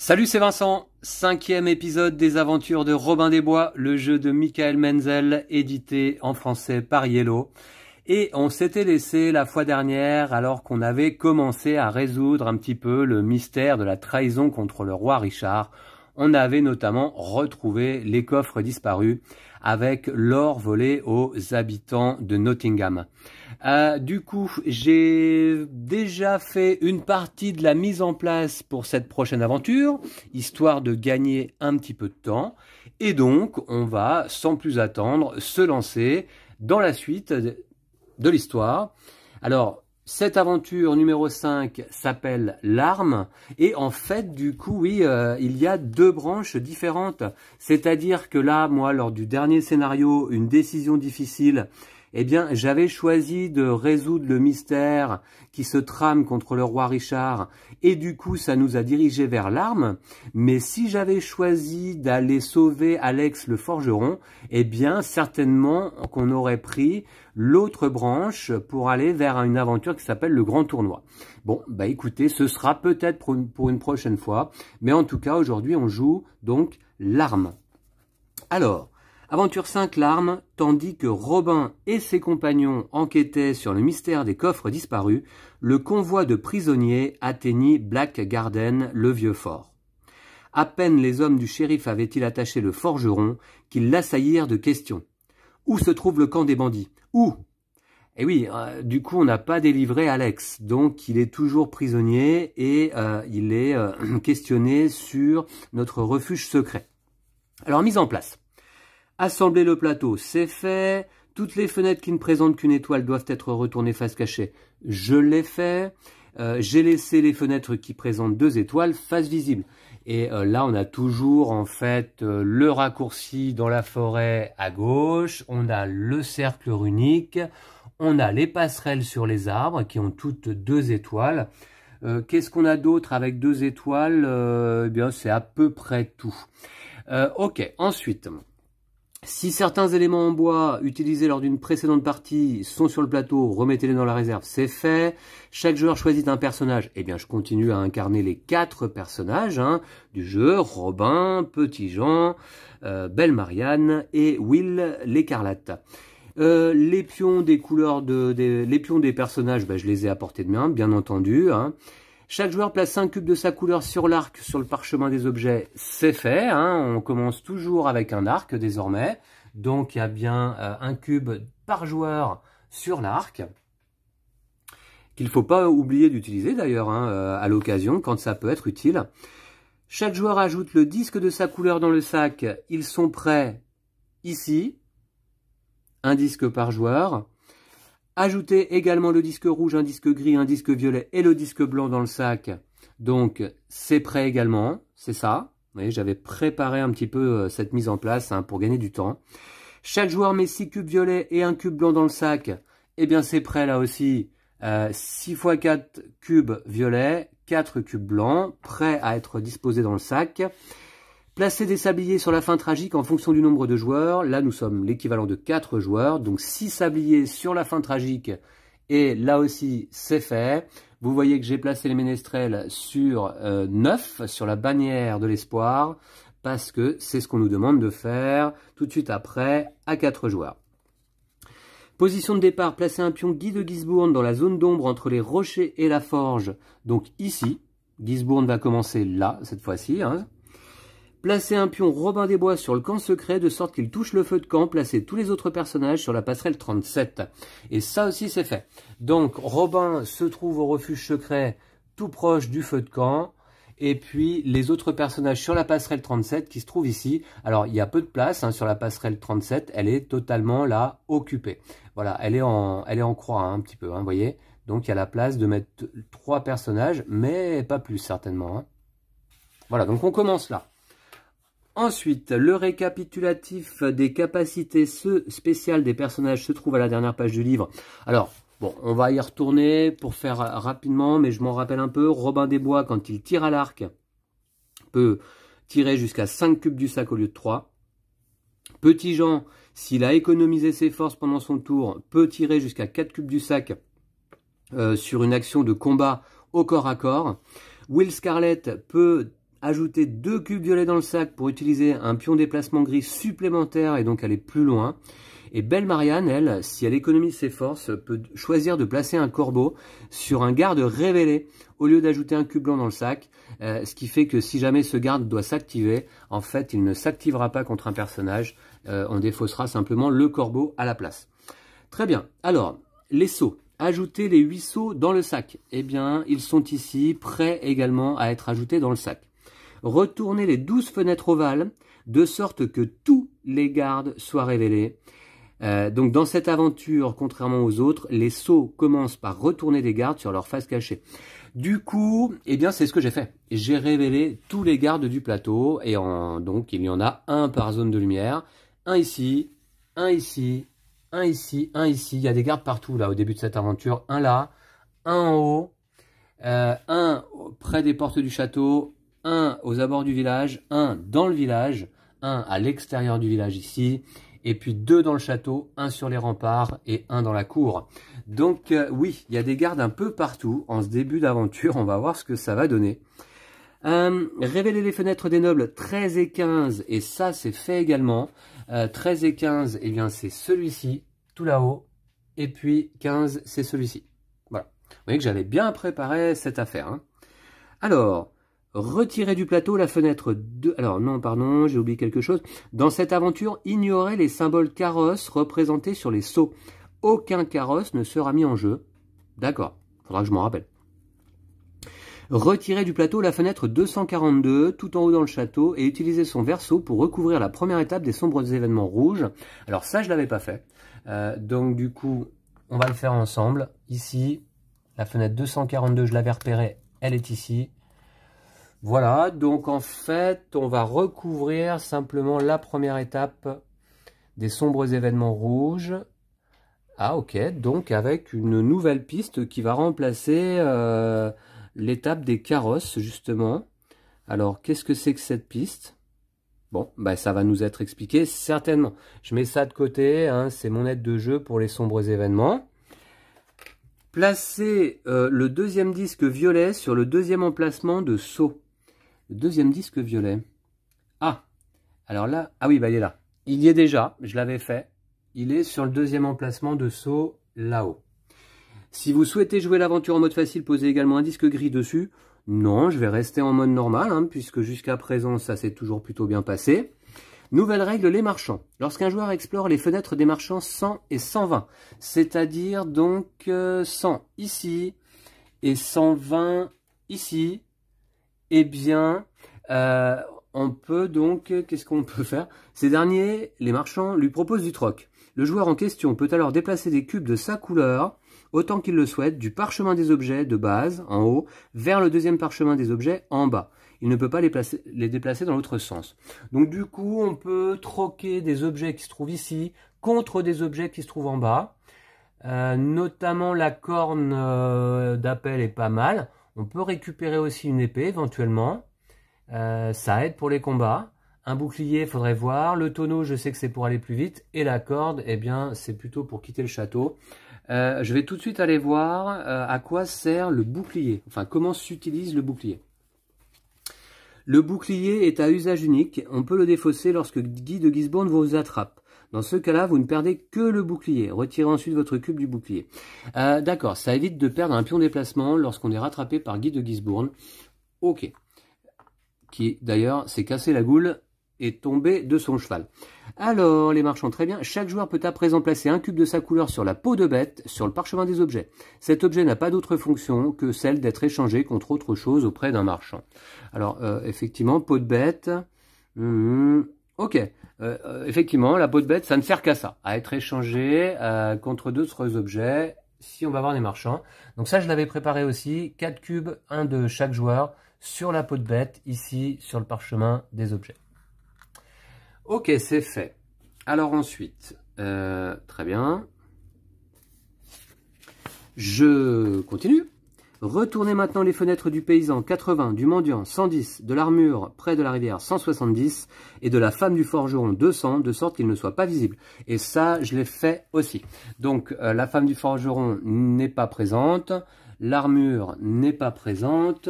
Salut, c'est Vincent, 5e épisode des aventures de Robin des Bois, le jeu de Michael Menzel, édité en français par Yellow. Et on s'était laissé la fois dernière alors qu'on avait commencé à résoudre un petit peu le mystère de la trahison contre le roi Richard. On avait notamment retrouvé les coffres disparus avec l'or volé aux habitants de Nottingham. Du coup, j'ai déjà fait une partie de la mise en place pour cette prochaine aventure, histoire de gagner un petit peu de temps. Et donc, on va, sans plus attendre, se lancer dans la suite de l'histoire. Alors, cette aventure numéro 5 s'appelle L'arme. Et en fait, du coup, oui, il y a deux branches différentes. C'est-à-dire que là, moi, lors du dernier scénario, une décision difficile, eh bien, j'avais choisi de résoudre le mystère qui se trame contre le roi Richard et du coup, ça nous a dirigé vers l'arme. Mais si j'avais choisi d'aller sauver Alex le forgeron, eh bien, certainement qu'on aurait pris l'autre branche pour aller vers une aventure qui s'appelle le Grand Tournoi. Bon, bah écoutez, ce sera peut-être pour une prochaine fois, mais en tout cas, aujourd'hui, on joue donc l'arme. Alors, aventure 5, l'arme, tandis que Robin et ses compagnons enquêtaient sur le mystère des coffres disparus, le convoi de prisonniers atteignit Black Garden, le vieux fort. À peine les hommes du shérif avaient-ils attaché le forgeron qu'ils l'assaillirent de questions. Où se trouve le camp des bandits? Où? Et oui, du coup, on n'a pas délivré Alex, donc il est toujours prisonnier et il est questionné sur notre refuge secret. Alors, mise en place. Assembler le plateau, c'est fait. Toutes les fenêtres qui ne présentent qu'une étoile doivent être retournées face cachée. Je l'ai fait. J'ai laissé les fenêtres qui présentent 2 étoiles face visible. Et là, on a toujours en fait le raccourci dans la forêt à gauche. On a le cercle runique. On a les passerelles sur les arbres qui ont toutes 2 étoiles. Qu'est-ce qu'on a d'autre avec 2 étoiles? Eh bien, c'est à peu près tout. Ok, ensuite... Si certains éléments en bois utilisés lors d'une précédente partie sont sur le plateau, remettez-les dans la réserve, c'est fait. Chaque joueur choisit un personnage. Eh bien, je continue à incarner les 4 personnages du jeu. Robin, Petit Jean, Belle Marianne et Will l'Écarlate. Les pions des couleurs les pions des personnages, je les ai à portée de main, bien entendu. Chaque joueur place 5 cubes de sa couleur sur l'arc, sur le parchemin des objets, c'est fait. On commence toujours avec un arc désormais. Donc il y a bien un cube par joueur sur l'arc, qu'il ne faut pas oublier d'utiliser d'ailleurs à l'occasion, quand ça peut être utile. Chaque joueur ajoute le disque de sa couleur dans le sac. Ils sont prêts ici. Un disque par joueur. Ajoutez également le disque rouge, un disque gris, un disque violet et le disque blanc dans le sac. Donc, c'est prêt également, c'est ça. Vous voyez, j'avais préparé un petit peu cette mise en place pour gagner du temps. Chaque joueur met 6 cubes violets et un cube blanc dans le sac. Eh bien, c'est prêt là aussi. 6 x 4 cubes violets, 4 cubes blancs, prêts à être disposés dans le sac. Placez des sabliers sur la fin tragique en fonction du nombre de joueurs. Là, nous sommes l'équivalent de 4 joueurs. Donc, 6 sabliers sur la fin tragique. Et là aussi, c'est fait. Vous voyez que j'ai placé les ménestrels sur 9, sur la bannière de l'espoir. Parce que c'est ce qu'on nous demande de faire tout de suite après à 4 joueurs. Position de départ, placez un pion Guy de Gisbourne dans la zone d'ombre entre les rochers et la forge. Donc ici, Gisbourne va commencer là, cette fois-ci. Placez un pion Robin des Bois sur le camp secret de sorte qu'il touche le feu de camp. Placez tous les autres personnages sur la passerelle 37. Et ça aussi c'est fait. Donc Robin se trouve au refuge secret tout proche du feu de camp. Et puis les autres personnages sur la passerelle 37 qui se trouvent ici. Alors il y a peu de place sur la passerelle 37. Elle est totalement là occupée. Voilà, elle est en croix un petit peu, vous voyez. Donc il y a la place de mettre 3 personnages, mais pas plus certainement. Voilà, donc on commence là. Ensuite, le récapitulatif des capacités spéciales des personnages se trouve à la dernière page du livre. Alors, bon, on va y retourner pour faire rapidement, mais je m'en rappelle un peu. Robin des Bois, quand il tire à l'arc, peut tirer jusqu'à 5 cubes du sac au lieu de 3. Petit Jean, s'il a économisé ses forces pendant son tour, peut tirer jusqu'à 4 cubes du sac sur une action de combat au corps à corps. Will Scarlett peut ajouter 2 cubes violets dans le sac pour utiliser un pion déplacement gris supplémentaire et donc aller plus loin. Et Belle Marianne, elle, si elle économise ses forces, peut choisir de placer un corbeau sur un garde révélé au lieu d'ajouter un cube blanc dans le sac. Ce qui fait que si jamais ce garde doit s'activer, en fait, il ne s'activera pas contre un personnage. On défaussera simplement le corbeau à la place. Très bien. Alors, les seaux. Ajouter les 8 seaux dans le sac. Eh bien, ils sont ici, prêts également à être ajoutés dans le sac. Retournez les 12 fenêtres ovales, de sorte que tous les gardes soient révélés. Donc, dans cette aventure, contrairement aux autres, les seaux commencent par retourner des gardes sur leur face cachée. Du coup, eh bien, c'est ce que j'ai fait. J'ai révélé tous les gardes du plateau, et donc, il y en a un par zone de lumière. Un ici, un ici, un ici, un ici. Il y a des gardes partout là au début de cette aventure. Un là, un en haut, un près des portes du château, un aux abords du village, un dans le village, un à l'extérieur du village ici, et puis 2 dans le château, un sur les remparts et un dans la cour. Donc oui, il y a des gardes un peu partout en ce début d'aventure. On va voir ce que ça va donner. Révéler les fenêtres des nobles 13 et 15, et ça c'est fait également. 13 et 15, eh bien c'est celui-ci, tout là-haut, et puis 15, c'est celui-ci. Voilà. Vous voyez que j'avais bien préparé cette affaire. Hein. Alors, retirer du plateau la fenêtre 2... Alors non, pardon, j'ai oublié quelque chose. Dans cette aventure, ignorez les symboles carrosse représentés sur les seaux. Aucun carrosse ne sera mis en jeu. D'accord, faudra que je m'en rappelle. Retirer du plateau la fenêtre 242 tout en haut dans le château et utiliser son verso pour recouvrir la première étape des sombres événements rouges. Alors ça, je ne l'avais pas fait. Donc du coup, on va le faire ensemble. Ici, la fenêtre 242, je l'avais repérée, elle est ici. Voilà, donc en fait, on va recouvrir simplement la première étape des sombres événements rouges. Ah ok, donc avec une nouvelle piste qui va remplacer... l'étape des carrosses, justement. Alors, qu'est-ce que c'est que cette piste? Bon, bah, ça va nous être expliqué, certainement. Je mets ça de côté, hein, c'est mon aide de jeu pour les sombres événements. Placez le deuxième disque violet sur le deuxième emplacement de saut. Le deuxième disque violet. Ah, alors là, ah oui, bah, il est là. Il y est déjà, je l'avais fait. Il est sur le deuxième emplacement de saut, là-haut. Si vous souhaitez jouer l'aventure en mode facile, posez également un disque gris dessus. Non, je vais rester en mode normal, hein, puisque jusqu'à présent, ça s'est toujours plutôt bien passé. Nouvelle règle, les marchands. Lorsqu'un joueur explore les fenêtres des marchands 100 et 120, c'est-à-dire donc 100 ici et 120 ici, eh bien, on peut donc, qu'est-ce qu'on peut faire? Ces derniers, les marchands, lui proposent du troc. Le joueur en question peut alors déplacer des cubes de sa couleur, autant qu'il le souhaite, du parchemin des objets de base, en haut, vers le deuxième parchemin des objets, en bas. Il ne peut pas les déplacer dans l'autre sens. Donc du coup, on peut troquer des objets qui se trouvent ici contre des objets qui se trouvent en bas. Notamment la corne d'appel est pas mal. On peut récupérer aussi une épée éventuellement. Ça aide pour les combats. Un bouclier, il faudrait voir. Le tonneau, je sais que c'est pour aller plus vite. Et la corde, eh bien, c'est plutôt pour quitter le château. Je vais tout de suite aller voir à quoi sert le bouclier. Enfin, comment s'utilise le bouclier. Le bouclier est à usage unique. On peut le défausser lorsque Guy de Gisbourne vous attrape. Dans ce cas-là, vous ne perdez que le bouclier. Retirez ensuite votre cube du bouclier. D'accord, ça évite de perdre un pion déplacement lorsqu'on est rattrapé par Guy de Gisbourne. Ok. Qui, d'ailleurs, s'est cassé la goule et tombé de son cheval. Alors, les marchands, très bien. Chaque joueur peut à présent placer un cube de sa couleur sur la peau de bête, sur le parchemin des objets. Cet objet n'a pas d'autre fonction que celle d'être échangé contre autre chose auprès d'un marchand. Alors, effectivement, peau de bête. Ok. Effectivement, la peau de bête, ça ne sert qu'à ça, à être échangé contre d'autres objets, si on va voir des marchands. Donc ça, je l'avais préparé aussi. 4 cubes, un de chaque joueur, sur la peau de bête, ici, sur le parchemin des objets. Ok, c'est fait. Alors ensuite, très bien. Je continue. Retournez maintenant les fenêtres du paysan 80, du mendiant 110, de l'armure près de la rivière 170 et de la femme du forgeron 200, de sorte qu'ils ne soient pas visibles. Et ça, je l'ai fait aussi. Donc, la femme du forgeron n'est pas présente, l'armure n'est pas présente.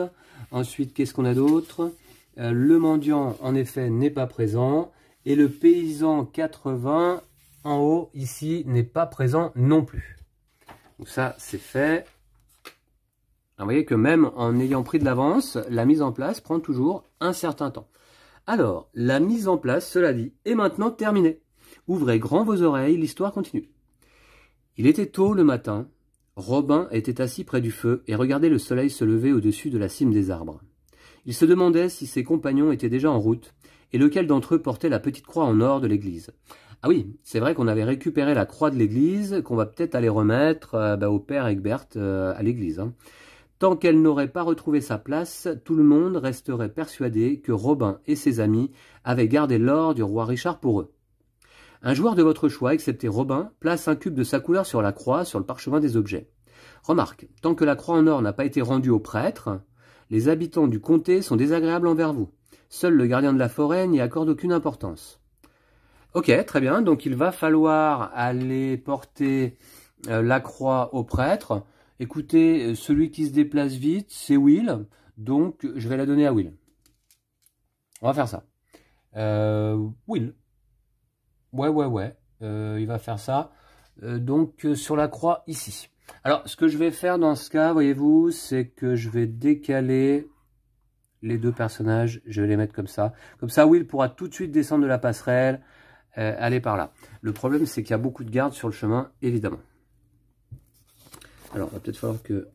Ensuite, qu'est-ce qu'on a d'autre? Le mendiant, en effet, n'est pas présent. Et le paysan 80, en haut, ici, n'est pas présent non plus. Donc ça, c'est fait. Alors, vous voyez que même en ayant pris de l'avance, la mise en place prend toujours un certain temps. Alors, la mise en place, cela dit, est maintenant terminée. Ouvrez grand vos oreilles, l'histoire continue. Il était tôt le matin. Robin était assis près du feu et regardait le soleil se lever au-dessus de la cime des arbres. Il se demandait si ses compagnons étaient déjà en route et lequel d'entre eux portait la petite croix en or de l'église. Ah oui, c'est vrai qu'on avait récupéré la croix de l'église, qu'on va peut-être aller remettre au père Egbert à l'église. Tant qu'elle n'aurait pas retrouvé sa place, tout le monde resterait persuadé que Robin et ses amis avaient gardé l'or du roi Richard pour eux. Un joueur de votre choix, excepté Robin, place un cube de sa couleur sur la croix sur le parchemin des objets. Remarque, tant que la croix en or n'a pas été rendue au prêtre, les habitants du comté sont désagréables envers vous. Seul le gardien de la forêt n'y accorde aucune importance. Ok, très bien, donc il va falloir aller porter la croix au prêtre. Écoutez, celui qui se déplace vite, c'est Will, donc je vais la donner à Will. On va faire ça. Will. Ouais. Il va faire ça. Donc sur la croix ici. Alors, ce que je vais faire dans ce cas, voyez-vous, c'est que je vais décaler les deux personnages. Je vais les mettre comme ça. Comme ça, Will pourra tout de suite descendre de la passerelle, aller par là. Le problème, c'est qu'il y a beaucoup de gardes sur le chemin, évidemment. Alors, il va peut-être falloir que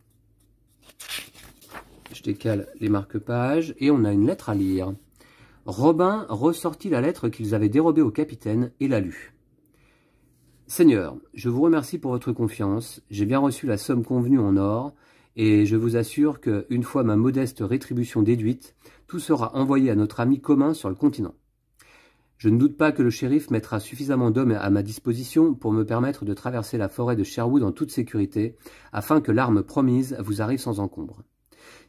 je décale les marque-pages. Et on a une lettre à lire. Robin ressortit la lettre qu'ils avaient dérobée au capitaine et la lut. Seigneur, je vous remercie pour votre confiance. J'ai bien reçu la somme convenue en or, et je vous assure que, une fois ma modeste rétribution déduite, tout sera envoyé à notre ami commun sur le continent. Je ne doute pas que le shérif mettra suffisamment d'hommes à ma disposition pour me permettre de traverser la forêt de Sherwood en toute sécurité, afin que l'arme promise vous arrive sans encombre.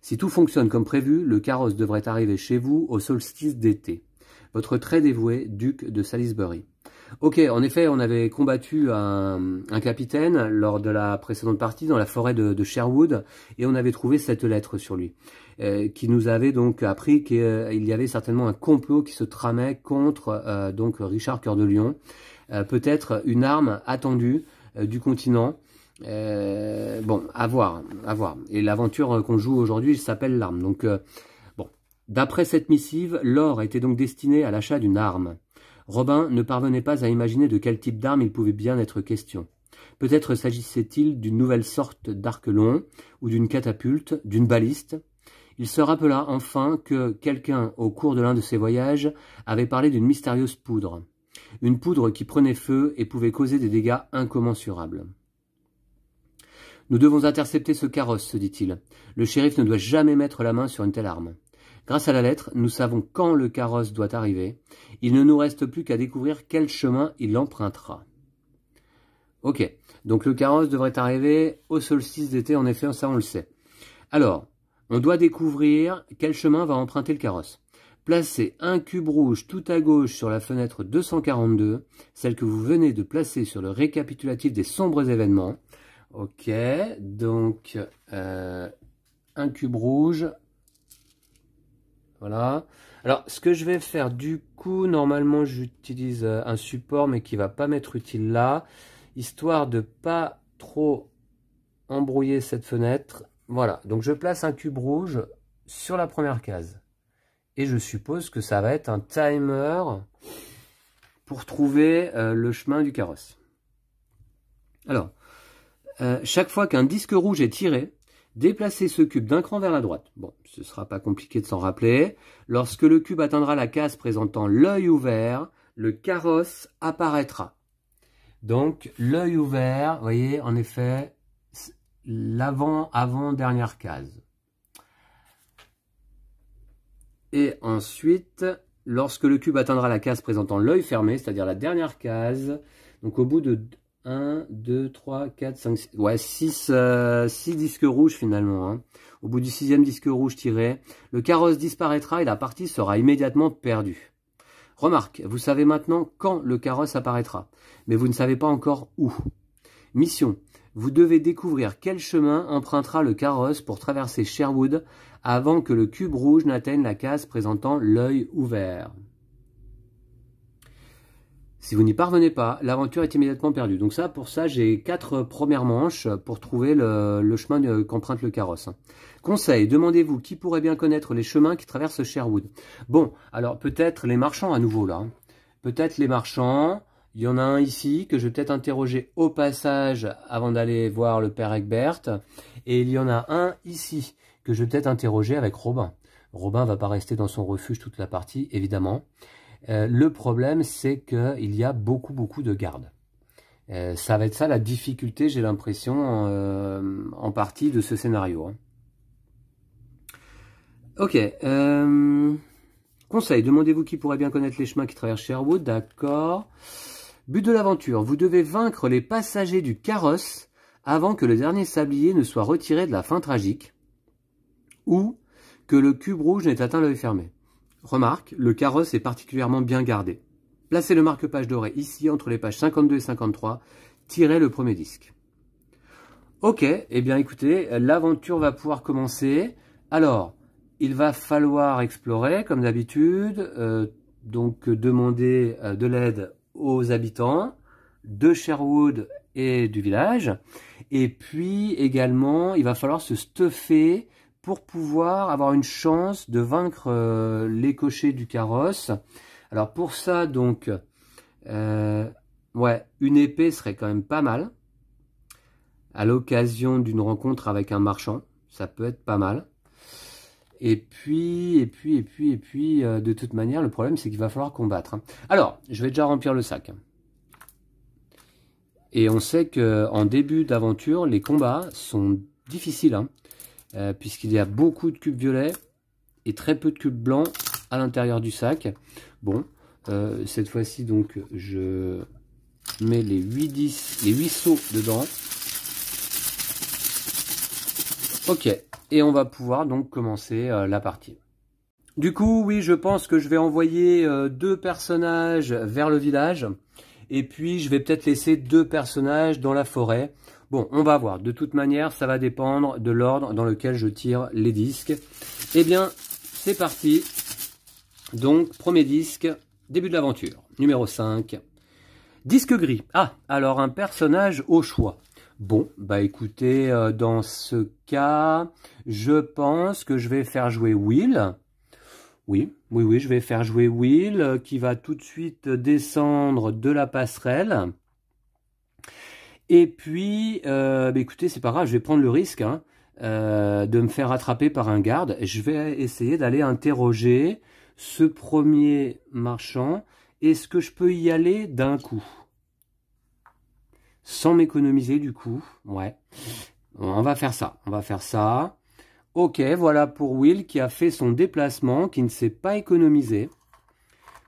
Si tout fonctionne comme prévu, le carrosse devrait arriver chez vous au solstice d'été. Votre très dévoué duc de Salisbury. Ok, en effet, on avait combattu un capitaine lors de la précédente partie dans la forêt de Sherwood et on avait trouvé cette lettre sur lui qui nous avait donc appris qu'il y avait certainement un complot qui se tramait contre donc Richard Cœur de Lion, peut-être une arme attendue du continent. Bon, à voir. Et l'aventure qu'on joue aujourd'hui s'appelle l'arme. Donc, bon, d'après cette missive, l'or était donc destiné à l'achat d'une arme. Robin ne parvenait pas à imaginer de quel type d'arme il pouvait bien être question. Peut-être s'agissait-il d'une nouvelle sorte d'arc long, ou d'une catapulte, d'une baliste. Il se rappela enfin que quelqu'un, au cours de l'un de ses voyages, avait parlé d'une mystérieuse poudre. Une poudre qui prenait feu et pouvait causer des dégâts incommensurables. « Nous devons intercepter ce carrosse, se dit-il. Le shérif ne doit jamais mettre la main sur une telle arme. Grâce à la lettre, nous savons quand le carrosse doit arriver. Il ne nous reste plus qu'à découvrir quel chemin il empruntera. » Ok, donc le carrosse devrait arriver au solstice d'été, en effet, ça on le sait. Alors, on doit découvrir quel chemin va emprunter le carrosse. Placez un cube rouge tout à gauche sur la fenêtre 242, celle que vous venez de placer sur le récapitulatif des sombres événements. Ok, donc un cube rouge. Voilà. Alors, ce que je vais faire, du coup, normalement, j'utilise un support, mais qui va pas m'être utile là, histoire de pas trop embrouiller cette fenêtre. Voilà. Donc, je place un cube rouge sur la première case. Et je suppose que ça va être un timer pour trouver le chemin du carrosse. Alors, chaque fois qu'un disque rouge est tiré, déplacez ce cube d'un cran vers la droite. Bon, ce ne sera pas compliqué de s'en rappeler. Lorsque le cube atteindra la case présentant l'œil ouvert, le carrosse apparaîtra. Donc, l'œil ouvert, vous voyez, en effet, l'avant-dernière case. Et ensuite, lorsque le cube atteindra la case présentant l'œil fermé, c'est-à-dire la dernière case, donc au bout de 1, 2, 3, 4, 5, 6, ouais, 6 disques rouges finalement. Hein. Au bout du 6e disque rouge tiré, le carrosse disparaîtra et la partie sera immédiatement perdue. Remarque, vous savez maintenant quand le carrosse apparaîtra, mais vous ne savez pas encore où. Mission, Vous devez découvrir quel chemin empruntera le carrosse pour traverser Sherwood avant que le cube rouge n'atteigne la case présentant l'œil ouvert. Si vous n'y parvenez pas, l'aventure est immédiatement perdue. Donc ça, pour ça, j'ai 4 premières manches pour trouver le chemin qu'emprunte le carrosse. Conseil, demandez-vous qui pourrait bien connaître les chemins qui traversent Sherwood. Bon, alors peut-être les marchands à nouveau là. Peut-être les marchands. Il y en a un ici que je vais peut-être interroger au passage avant d'aller voir le père Egbert. Et il y en a un ici que je vais peut-être interroger avec Robin. Robin va pas rester dans son refuge toute la partie, évidemment. Le problème, c'est qu'il y a beaucoup de gardes. Ça va être ça la difficulté, j'ai l'impression, en partie de ce scénario. Hein. Ok. Conseil, demandez-vous qui pourrait bien connaître les chemins qui traversent Sherwood. D'accord. But de l'aventure, vous devez vaincre les passagers du carrosse avant que le dernier sablier ne soit retiré de la fin tragique ou que le cube rouge n'ait atteint l'œil fermé. Remarque, le carrosse est particulièrement bien gardé. Placez le marque-page doré ici, entre les pages 52 et 53, tirez le premier disque. Ok, eh bien écoutez, l'aventure va pouvoir commencer. Alors, il va falloir explorer, comme d'habitude, donc demander de l'aide aux habitants de Sherwood et du village. Et puis également, il va falloir se stuffer pour pouvoir avoir une chance de vaincre les cochers du carrosse. Alors pour ça, donc, ouais, une épée serait quand même pas mal. À l'occasion d'une rencontre avec un marchand, ça peut être pas mal. Et puis, de toute manière, le problème, c'est qu'il va falloir combattre. Hein. Alors, je vais déjà remplir le sac. Et on sait qu'en début d'aventure, les combats sont difficiles, hein, puisqu'il y a beaucoup de cubes violets et très peu de cubes blancs à l'intérieur du sac. Bon, cette fois-ci, donc, je mets les 8 sauts dedans. Ok, et on va pouvoir donc commencer la partie. Du coup, oui, je pense que je vais envoyer 2 personnages vers le village. Et puis, je vais peut-être laisser 2 personnages dans la forêt. Bon, on va voir. De toute manière, ça va dépendre de l'ordre dans lequel je tire les disques. Eh bien, c'est parti. Donc, premier disque, début de l'aventure. Numéro 5. Disque gris. Ah, alors un personnage au choix. Bon, bah écoutez, dans ce cas, je pense que je vais faire jouer Will. Oui, je vais faire jouer Will, qui va tout de suite descendre de la passerelle. Et puis, bah écoutez, c'est pas grave, je vais prendre le risque hein, de me faire attraper par un garde. Je vais essayer d'aller interroger ce premier marchand. Est-ce que je peux y aller d'un coup ? Sans m'économiser du coup, ouais. On va faire ça, Ok, voilà pour Will qui a fait son déplacement, qui ne s'est pas économisé.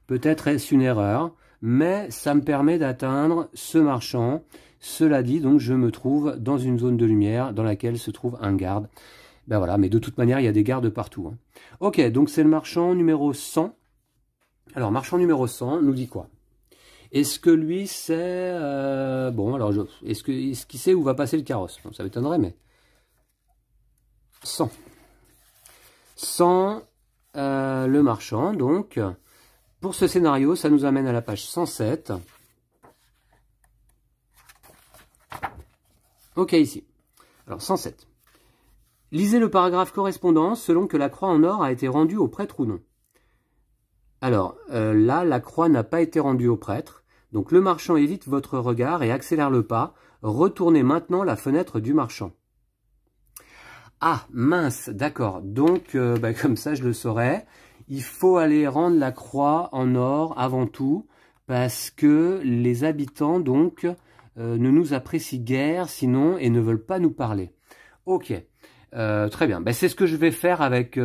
Peut-être est-ce une erreur, mais ça me permet d'atteindre ce marchand. Cela dit, donc je me trouve dans une zone de lumière dans laquelle se trouve un garde. Ben voilà, mais de toute manière, il y a des gardes partout. Hein. Ok, donc c'est le marchand numéro 100. Alors, marchand numéro 100 nous dit quoi ? Est-ce que lui sait... bon, alors, est-ce qu'il sait où va passer le carrosse? Bon, ça m'étonnerait, mais... 100. 100, le marchand, donc. Pour ce scénario, ça nous amène à la page 107. Ok, ici. Alors, 107. Lisez le paragraphe correspondant selon que la croix en or a été rendue au prêtre ou non. Alors, là, la croix n'a pas été rendue au prêtre. Donc, le marchand évite votre regard et accélère le pas. Retournez maintenant la fenêtre du marchand. Ah, mince, d'accord. Donc, bah, comme ça, je le saurais. Il faut aller rendre la croix en or avant tout, parce que les habitants, donc, ne nous apprécient guère, sinon, et ne veulent pas nous parler. Ok, très bien. Bah, c'est ce que je vais faire avec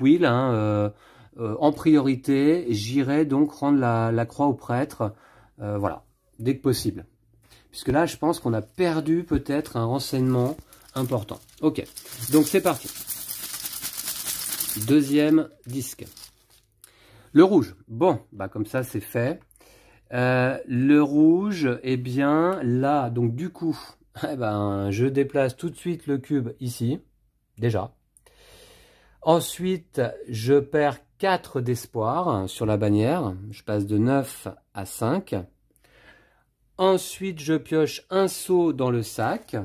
Will. Hein, en priorité, j'irai donc rendre la croix au prêtre. Voilà, dès que possible. Puisque là, je pense qu'on a perdu peut-être un renseignement important. Ok, donc c'est parti. Deuxième disque. Le rouge. Bon, bah comme ça, c'est fait. Le rouge, eh bien, là, donc du coup, Eh ben, je déplace tout de suite le cube ici, déjà. Ensuite, je perds 4 d'espoir sur la bannière. Je passe de 9 à 5. Ensuite, je pioche un saut dans le sac.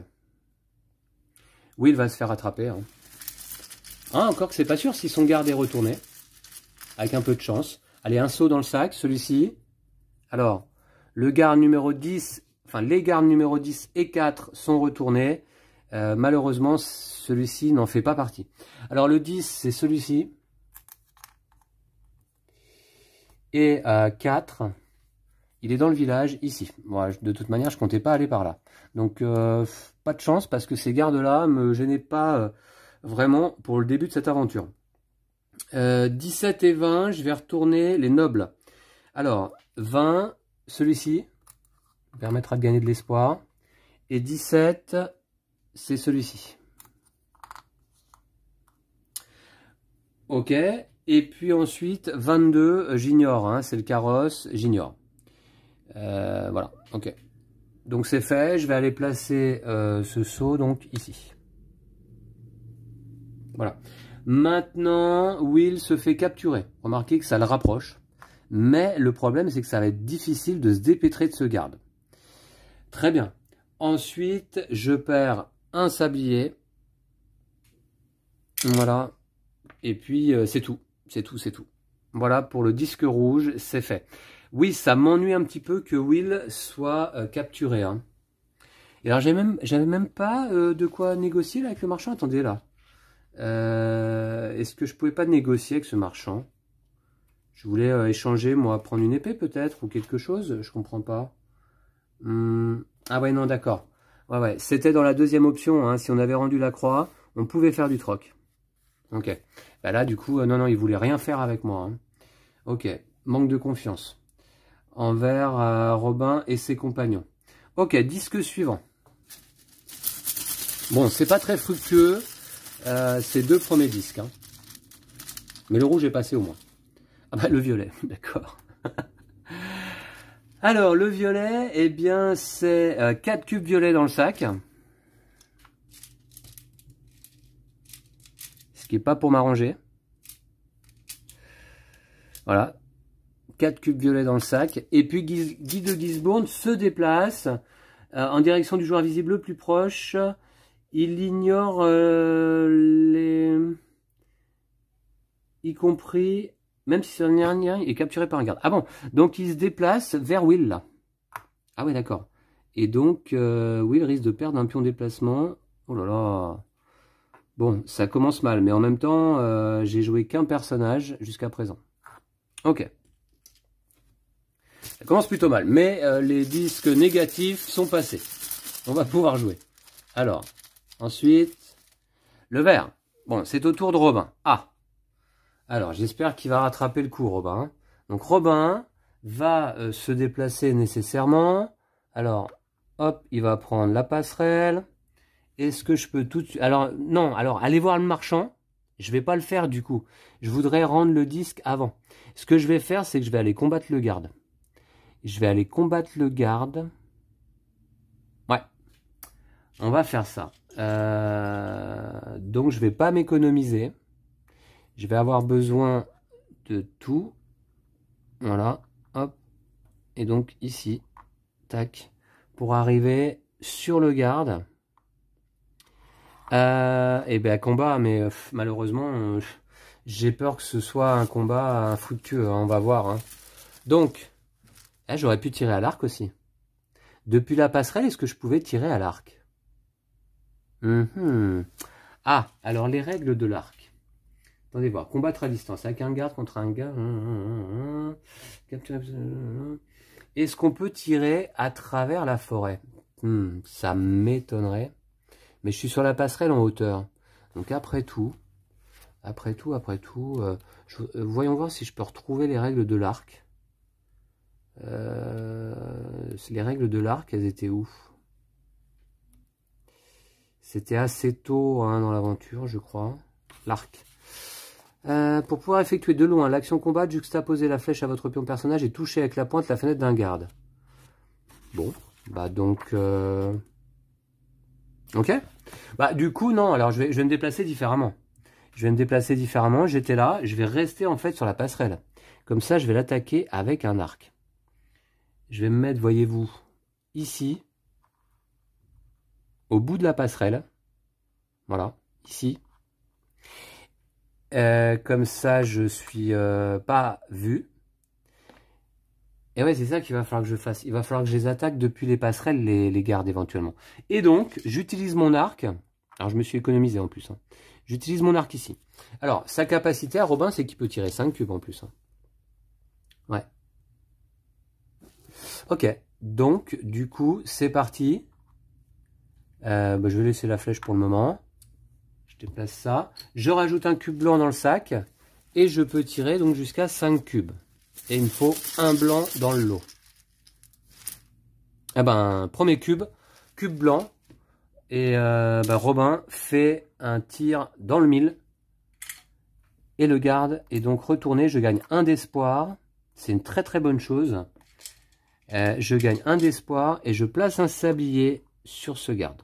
Will va se faire attraper. Hein. Ah, encore que c'est pas sûr si son garde est retourné. Avec un peu de chance. Allez, un saut dans le sac, celui-ci. Alors, le garde numéro 10, enfin les gardes numéro 10 et 4 sont retournés. Malheureusement, celui-ci n'en fait pas partie. Alors le 10, c'est celui-ci. Et 4, il est dans le village, ici. Bon, de toute manière, je comptais pas aller par là. Donc, pas de chance, parce que ces gardes-là me gênaient pas vraiment pour le début de cette aventure. 17 et 20, je vais retourner les nobles. Alors, 20, celui-ci, permettra de gagner de l'espoir. Et 17, c'est celui-ci. Ok. Et puis ensuite, 22, j'ignore. Hein, c'est le carrosse, j'ignore. Voilà, ok. Donc c'est fait. Je vais aller placer ce seau donc ici. Voilà. Maintenant, Will se fait capturer. Remarquez que ça le rapproche. Mais le problème, c'est que ça va être difficile de se dépêtrer de ce garde. Très bien. Ensuite, je perds un sablier. Voilà. Et puis, c'est tout. C'est tout, c'est tout. Voilà, pour le disque rouge, c'est fait. Oui, ça m'ennuie un petit peu que Will soit capturé. Hein. Et alors, j'avais même pas de quoi négocier là, avec le marchand. Attendez, là. Est-ce que je pouvais pas négocier avec ce marchand? Je voulais échanger, moi, prendre une épée peut-être, ou quelque chose. Je comprends pas. Ah ouais, non, d'accord. Ouais, ouais. C'était dans la deuxième option. Hein. Si on avait rendu la croix, on pouvait faire du troc. Ok. Bah là, du coup, non, il voulait rien faire avec moi. Hein. Ok. Manque de confiance envers Robin et ses compagnons. Ok, disque suivant. Bon, c'est pas très fructueux, ces deux premiers disques. Hein. Mais le rouge est passé au moins. Ah bah, le violet, d'accord. Alors, le violet, eh bien, c'est 4 cubes violets dans le sac. Ce qui n'est pas pour m'arranger. Voilà. 4 cubes violets dans le sac. Et puis, Guy de Gisbourne se déplace en direction du joueur visible le plus proche. Il ignore les... y compris... Même si c'est un dernier, il est capturé par un garde. Ah bon, donc il se déplace vers Will, là. Ah ouais, d'accord. Et donc, Will risque de perdre un pion de déplacement. Oh là là. Bon, ça commence mal, mais en même temps, j'ai joué qu'un personnage jusqu'à présent. Ok. Ça commence plutôt mal, mais les disques négatifs sont passés. On va pouvoir jouer. Alors, ensuite, le vert. Bon, c'est au tour de Robin. Ah. Alors, j'espère qu'il va rattraper le coup, Robin. Donc, Robin va se déplacer nécessairement. Alors, hop, il va prendre la passerelle. Est-ce que je peux tout de suite... Alors, non, alors, allez voir le marchand. Je vais pas le faire, du coup. Je voudrais rendre le disque avant. Ce que je vais faire, c'est que je vais aller combattre le garde. Je vais aller combattre le garde. Ouais. On va faire ça. Donc, je vais pas m'économiser. Je vais avoir besoin de tout. Voilà. Hop. Et donc, ici. Tac. Pour arriver sur le garde. Et bien, combat. Mais malheureusement, j'ai peur que ce soit un combat infructueux. Hein, on va voir. Hein. Donc, j'aurais pu tirer à l'arc aussi. Depuis la passerelle, est-ce que je pouvais tirer à l'arc? Ah, alors les règles de l'arc. Attendez voir. Combattre à distance avec un garde contre un gars. Est-ce qu'on peut tirer à travers la forêt? Ça m'étonnerait. Mais je suis sur la passerelle en hauteur. Donc après tout, voyons voir si je peux retrouver les règles de l'arc. Les règles de l'arc, elles étaient où? C'était assez tôt hein, dans l'aventure, je crois. L'arc. Pour pouvoir effectuer de loin l'action combat, juxtaposer la flèche à votre pion personnage et toucher avec la pointe la fenêtre d'un garde. Bon, bah donc... Ok. Bah, du coup, non. Alors, je vais me déplacer différemment. Je vais me déplacer différemment. J'étais là. Je vais rester, en fait, sur la passerelle. Comme ça, je vais l'attaquer avec un arc. Je vais me mettre, voyez-vous, ici, au bout de la passerelle. Voilà, ici. Comme ça, je suis pas vu. Et ouais, c'est ça qu'il va falloir que je fasse. Il va falloir que je les attaque depuis les passerelles, les gardes éventuellement. Et donc, j'utilise mon arc. Alors, je me suis économisé en plus. Hein. J'utilise mon arc ici. Alors, sa capacité à Robin, c'est qu'il peut tirer 5 cubes en plus. Hein. Ouais. Ok. Donc, du coup, c'est parti. Bah, je vais laisser la flèche pour le moment. Je déplace ça. Je rajoute un cube blanc dans le sac. Et je peux tirer donc jusqu'à 5 cubes. Et il me faut un blanc dans le lot. Eh ben, premier cube, cube blanc. Et ben, Robin fait un tir dans le mille. Et le garde est donc retourné. Je gagne un d'espoir. C'est une très très bonne chose. Je gagne un d'espoir et je place un sablier sur ce garde.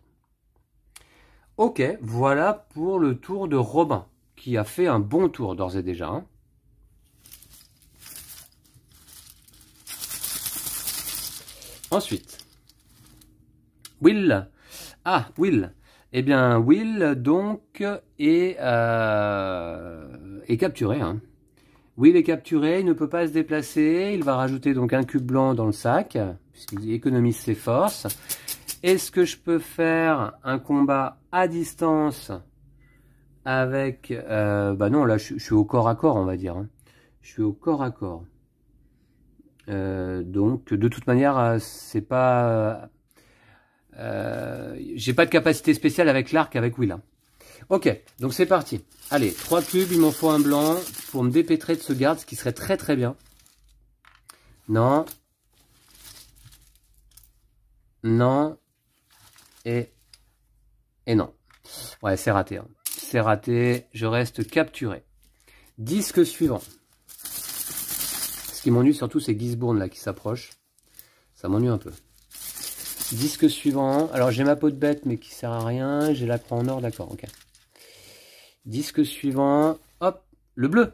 Ok, voilà pour le tour de Robin, qui a fait un bon tour d'ores et déjà. Hein. Ensuite, Will. Ah, Will. Eh bien, Will, donc, est capturé. Hein. Will est capturé, il ne peut pas se déplacer. Il va rajouter donc un cube blanc dans le sac, puisqu'il économise ses forces. Est-ce que je peux faire un combat à distance avec... bah non, là, je suis au corps à corps, on va dire. Hein. Je suis au corps à corps. Donc, de toute manière, c'est pas... j'ai pas de capacité spéciale avec l'arc avec Will. Hein. Ok, donc c'est parti. Allez, 3 cubes, il m'en faut un blanc pour me dépêtrer de ce garde, ce qui serait très très bien. Non. Non. Et non. Ouais, c'est raté. Hein. C'est raté, je reste capturé. Disque suivant. Ce qui m'ennuie surtout, c'est Gisbourne là qui s'approche. Ça m'ennuie un peu. Disque suivant. Alors j'ai ma peau de bête mais qui sert à rien. J'ai la croix en or, d'accord, ok. Disque suivant. Hop, le bleu.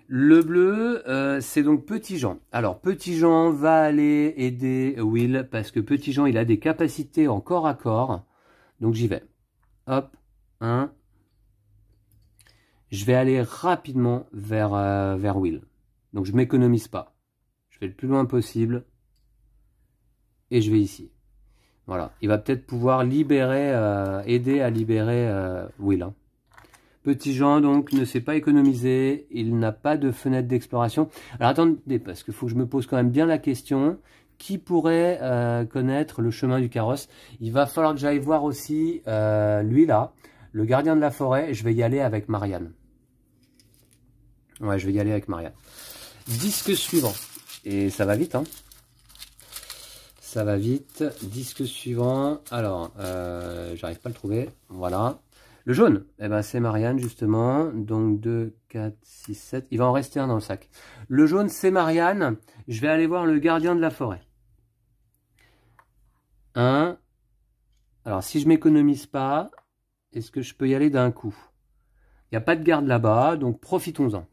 Le bleu, c'est donc Petit Jean. Alors Petit Jean va aller aider Will parce que Petit Jean il a des capacités en corps à corps. Donc j'y vais. Hop, 1. Je vais aller rapidement vers Will. Donc je ne m'économise pas. Je vais le plus loin possible. Et je vais ici. Voilà. Il va peut-être pouvoir libérer, aider à libérer Will. Hein. Petit Jean, donc, ne s'est pas économisé. Il n'a pas de fenêtre d'exploration. Alors attendez, parce qu'il faut que je me pose quand même bien la question. Qui pourrait connaître le chemin du carrosse? Il va falloir que j'aille voir aussi lui là, le gardien de la forêt. Je vais y aller avec Marianne. Ouais, je vais y aller avec Marianne. Disque suivant. Et ça va vite, hein. Ça va vite. Disque suivant. Alors, j'arrive pas à le trouver. Voilà. Le jaune, eh ben, c'est Marianne, justement. Donc, 2, 4, 6, 7. Il va en rester un dans le sac. Le jaune, c'est Marianne. Je vais aller voir le gardien de la forêt. 1. Alors, si je m'économise pas, est-ce que je peux y aller d'un coup? Il n'y a pas de garde là-bas, donc profitons-en.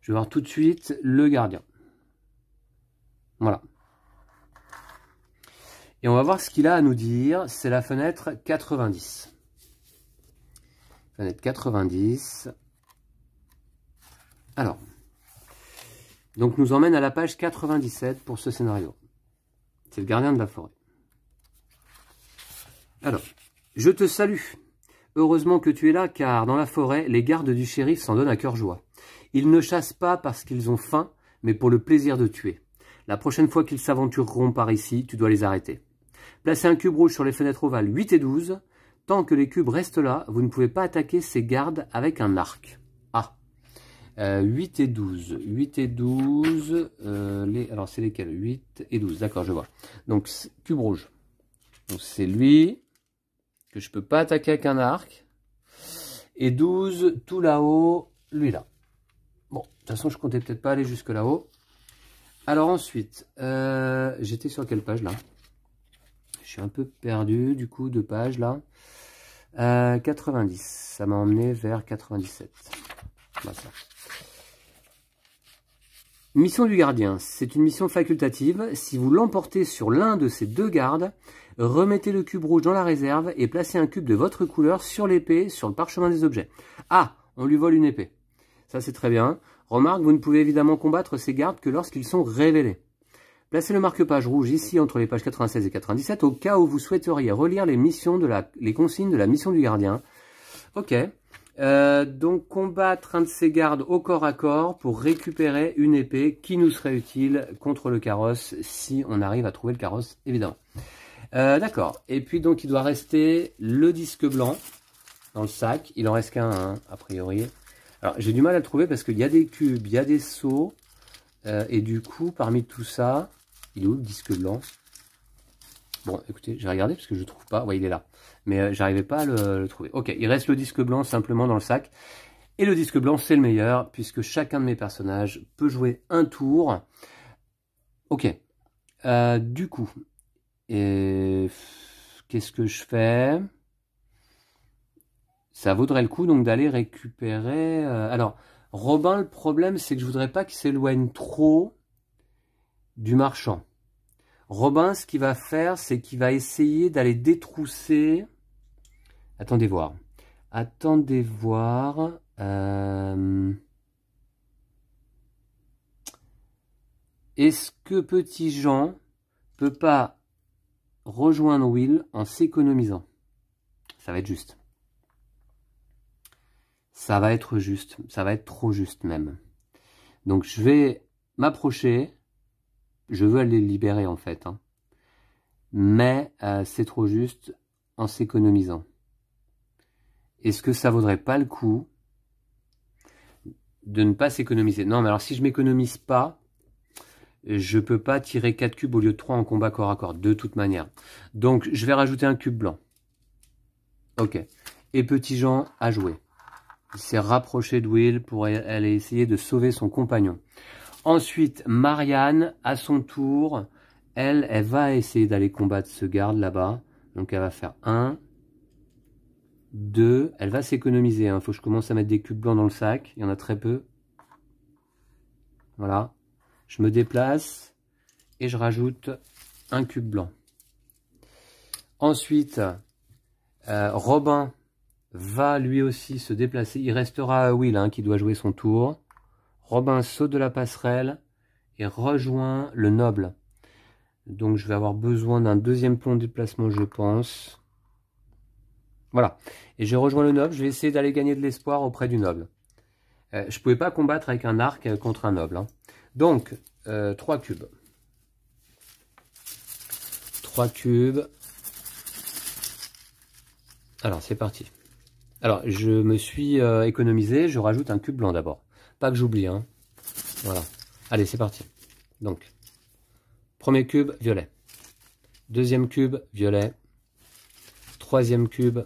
Je vais voir tout de suite le gardien. Voilà. Et on va voir ce qu'il a à nous dire. C'est la fenêtre 90. Fenêtre 90. Alors. Donc, nous emmène à la page 97 pour ce scénario. C'est le gardien de la forêt. Alors. Je te salue. Heureusement que tu es là, car dans la forêt, les gardes du shérif s'en donnent à cœur joie. Ils ne chassent pas parce qu'ils ont faim, mais pour le plaisir de tuer. La prochaine fois qu'ils s'aventureront par ici, tu dois les arrêter. Placez un cube rouge sur les fenêtres ovales 8 et 12. Tant que les cubes restent là, vous ne pouvez pas attaquer ces gardes avec un arc. Ah, 8 et 12. 8 et 12. Alors, c'est lesquels? 8 et 12. D'accord, je vois. Donc, cube rouge. Donc, c'est lui que je peux pas attaquer avec un arc. Et 12, tout là-haut, lui là. Bon, de toute façon, je comptais peut-être pas aller jusque là-haut. Alors ensuite, j'étais sur quelle page là? je suis un peu perdu du coup de page là. 90, ça m'a emmené vers 97. Voilà ça. Mission du gardien, c'est une mission facultative. Si vous l'emportez sur l'un de ces deux gardes, remettez le cube rouge dans la réserve et placez un cube de votre couleur sur l'épée, sur le parchemin des objets. Ah, on lui vole une épée. Ça c'est très bien. Remarque, vous ne pouvez évidemment combattre ces gardes que lorsqu'ils sont révélés. Placez le marque-page rouge ici entre les pages 96 et 97 au cas où vous souhaiteriez relire les consignes de la mission du gardien. Ok. Donc combattre un de ces gardes au corps à corps pour récupérer une épée qui nous serait utile contre le carrosse si on arrive à trouver le carrosse évidemment. D'accord, et puis donc il doit rester le disque blanc dans le sac, il en reste qu'un hein, a priori. Alors j'ai du mal à le trouver parce qu'il y a des cubes, il y a des seaux et du coup parmi tout ça, il est où le disque blanc? Bon, écoutez, j'ai regardé parce que je ne trouve pas. Ouais, il est là. Mais j'arrivais pas à le trouver. Ok, il reste le disque blanc simplement dans le sac. Et le disque blanc, c'est le meilleur puisque chacun de mes personnages peut jouer un tour. Ok. Du coup, qu'est-ce que je fais? Ça vaudrait le coup donc d'aller récupérer... Alors, Robin, le problème, c'est que je voudrais pas qu'il s'éloigne trop du marchand. Robin, ce qu'il va faire, c'est qu'il va essayer d'aller détrousser... Attendez voir. Attendez voir. Est-ce que Petit Jean peut pas rejoindre Will en s'économisant? Ça va être juste. Ça va être juste. Ça va être trop juste même. Donc je vais m'approcher. Je veux aller le libérer en fait. Hein. Mais c'est trop juste en s'économisant. Est-ce que ça vaudrait pas le coup de ne pas s'économiser? Non, mais alors si je m'économise pas, je peux pas tirer 4 cubes au lieu de 3 en combat corps à corps, de toute manière. Donc je vais rajouter un cube blanc. Ok. Et Petit Jean a joué. Il s'est rapproché de Will pour aller essayer de sauver son compagnon. Ensuite, Marianne, à son tour, elle va essayer d'aller combattre ce garde là-bas. Donc elle va faire 1, 2, elle va s'économiser. Il faut que je commence à mettre des cubes blancs dans le sac. Il y en a très peu. Voilà. Je me déplace et je rajoute un cube blanc. Ensuite, Robin va lui aussi se déplacer. Il restera à Will hein, qui doit jouer son tour. Robin saute de la passerelle et rejoint le noble. Donc je vais avoir besoin d'un deuxième plan de déplacement, je pense. Voilà. Et je rejoins le noble. Je vais essayer d'aller gagner de l'espoir auprès du noble. Je ne pouvais pas combattre avec un arc contre un noble. Hein. Donc, 3 cubes. 3 cubes. Alors, c'est parti. Alors, je me suis économisé. Je rajoute un cube blanc d'abord. Pas que j'oublie. Hein. Voilà. Allez, c'est parti. Donc, premier cube, violet. Deuxième cube, violet. Troisième cube,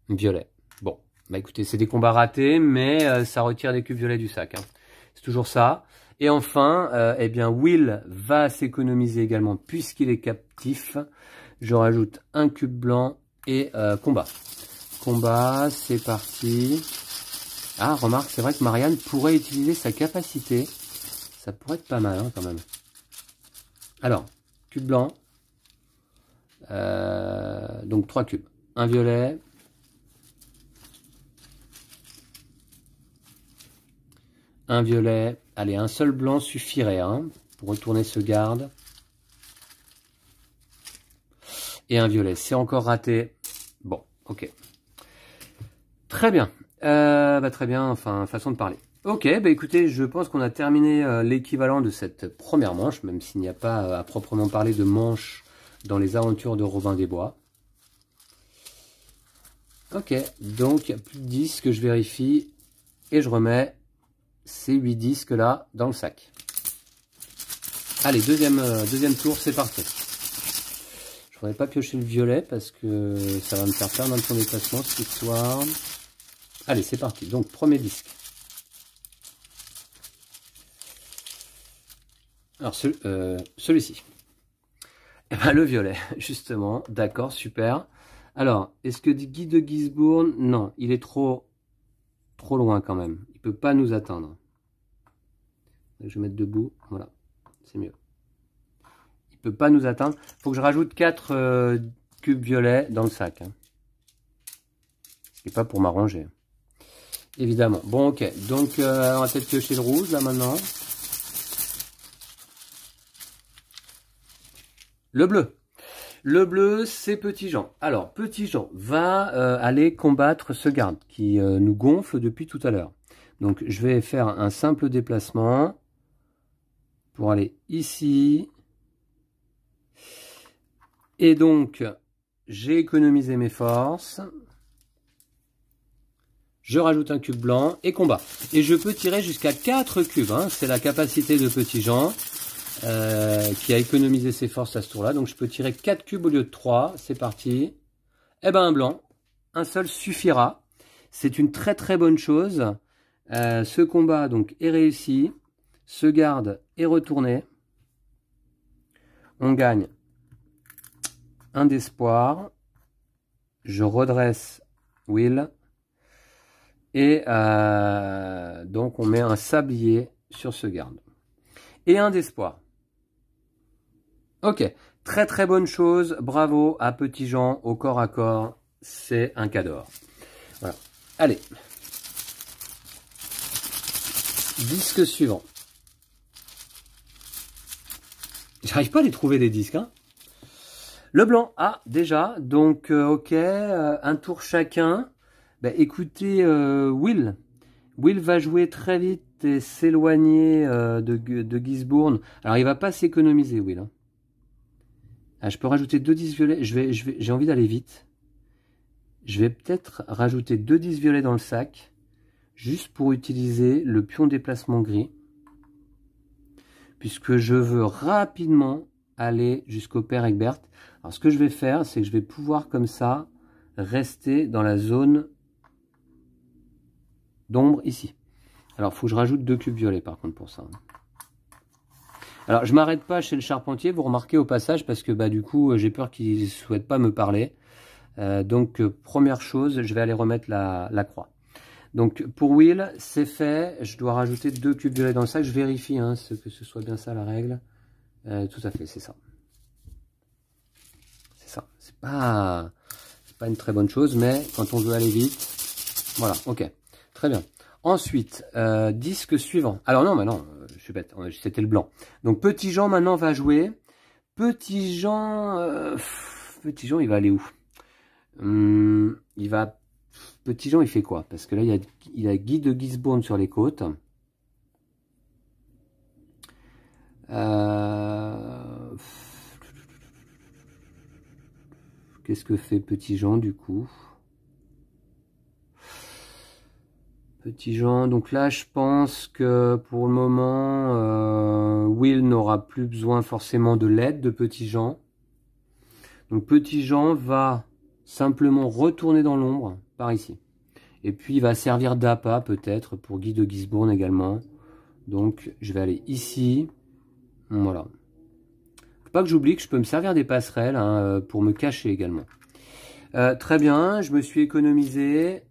violet. Bon, bah écoutez, c'est des combats ratés, mais ça retire des cubes violets du sac. Hein. C'est toujours ça. Et enfin, eh bien, Will va s'économiser également puisqu'il est captif. Je rajoute un cube blanc et combat. Combat, c'est parti. Ah, remarque, c'est vrai que Marianne pourrait utiliser sa capacité. Ça pourrait être pas mal, hein, quand même. Alors, cube blanc. Donc 3 cubes. Un violet. Un violet. Allez, un seul blanc suffirait hein, pour retourner ce garde. Et un violet. C'est encore raté. Bon, ok. Très bien. Très bien, enfin, façon de parler. Ok, bah écoutez, je pense qu'on a terminé l'équivalent de cette première manche, même s'il n'y a pas à proprement parler de manche dans les aventures de Robin des Bois. Ok, donc il n'y a plus de disques, je vérifie, et je remets ces 8 disques là dans le sac. Allez, deuxième tour, c'est parti. Je ne voudrais pas piocher le violet parce que ça va me faire perdre un point de déplacement cette histoire. Allez, c'est parti, donc premier disque. Alors celui-ci. Eh ben, le violet, justement. D'accord, super. Alors, est-ce que Guy de Gisbourne? Non, il est trop loin quand même. Il peut pas nous atteindre. Je vais mettre debout. Voilà, c'est mieux. Il peut pas nous atteindre. Il faut que je rajoute 4 cubes violets dans le sac. Hein. Et pas pour m'arranger. Évidemment. Bon, ok. Donc, on va peut-être piocher le rouge, là, maintenant. Le bleu. Le bleu, c'est Petit Jean. Alors, Petit Jean va aller combattre ce garde qui nous gonfle depuis tout à l'heure. Donc, je vais faire un simple déplacement pour aller ici. Et donc, j'ai économisé mes forces. Je rajoute un cube blanc et combat. Et je peux tirer jusqu'à 4 cubes. Hein. C'est la capacité de Petit Jean qui a économisé ses forces à ce tour-là. Donc je peux tirer 4 cubes au lieu de 3. C'est parti. Eh ben un blanc. Un seul suffira. C'est une très très bonne chose. Ce combat donc est réussi. Ce garde est retourné. On gagne un d'espoir. Je redresse Will. Et donc on met un sablier sur ce garde. Et un d'espoir. Ok, très très bonne chose. Bravo à Petit Jean au corps à corps. C'est un cador. Voilà. Allez. Disque suivant. J'arrive pas à les trouver des disques. Hein. Le blanc. Ah, déjà. Donc, ok. Un tour chacun. Bah, écoutez, Will. Will va jouer très vite et s'éloigner de Gisbourne. Alors, il va pas s'économiser, Will. Hein. Ah, je peux rajouter 2 10 violets. J'ai envie d'aller vite. Je vais peut-être rajouter 2 10 violets dans le sac. Juste pour utiliser le pion déplacement gris. Puisque je veux rapidement aller jusqu'au père Egbert. Alors, ce que je vais faire, c'est que je vais pouvoir comme ça rester dans la zone d'ombre ici. Alors, il faut que je rajoute 2 cubes violets par contre pour ça. Alors, je m'arrête pas chez le charpentier, vous remarquez au passage, parce que bah, du coup, j'ai peur qu'il ne souhaite pas me parler. Donc, première chose, je vais aller remettre la croix. Donc, pour Will, c'est fait. Je dois rajouter 2 cubes violets dans le sac. Je vérifie hein, que ce soit bien ça la règle. Tout à fait, c'est ça. C'est ça. C'est pas une très bonne chose, mais quand on veut aller vite, voilà, ok. Très bien. Ensuite, disque suivant. Alors non, mais non, je suis bête, c'était le blanc. Donc Petit Jean maintenant va jouer. Petit Jean, il va aller où? Petit Jean, il fait quoi? Parce que là, il a Guy de Gisbourne sur les côtes. Qu'est-ce que fait Petit Jean du coup? Petit Jean, donc là je pense que pour le moment Will n'aura plus besoin forcément de l'aide de Petit Jean. Donc Petit Jean va simplement retourner dans l'ombre par ici. Et puis il va servir d'appât peut-être pour Guy de Gisbourne également. Donc je vais aller ici. Voilà. Faut pas que j'oublie que je peux me servir des passerelles hein, pour me cacher également. Très bien, je me suis économisé.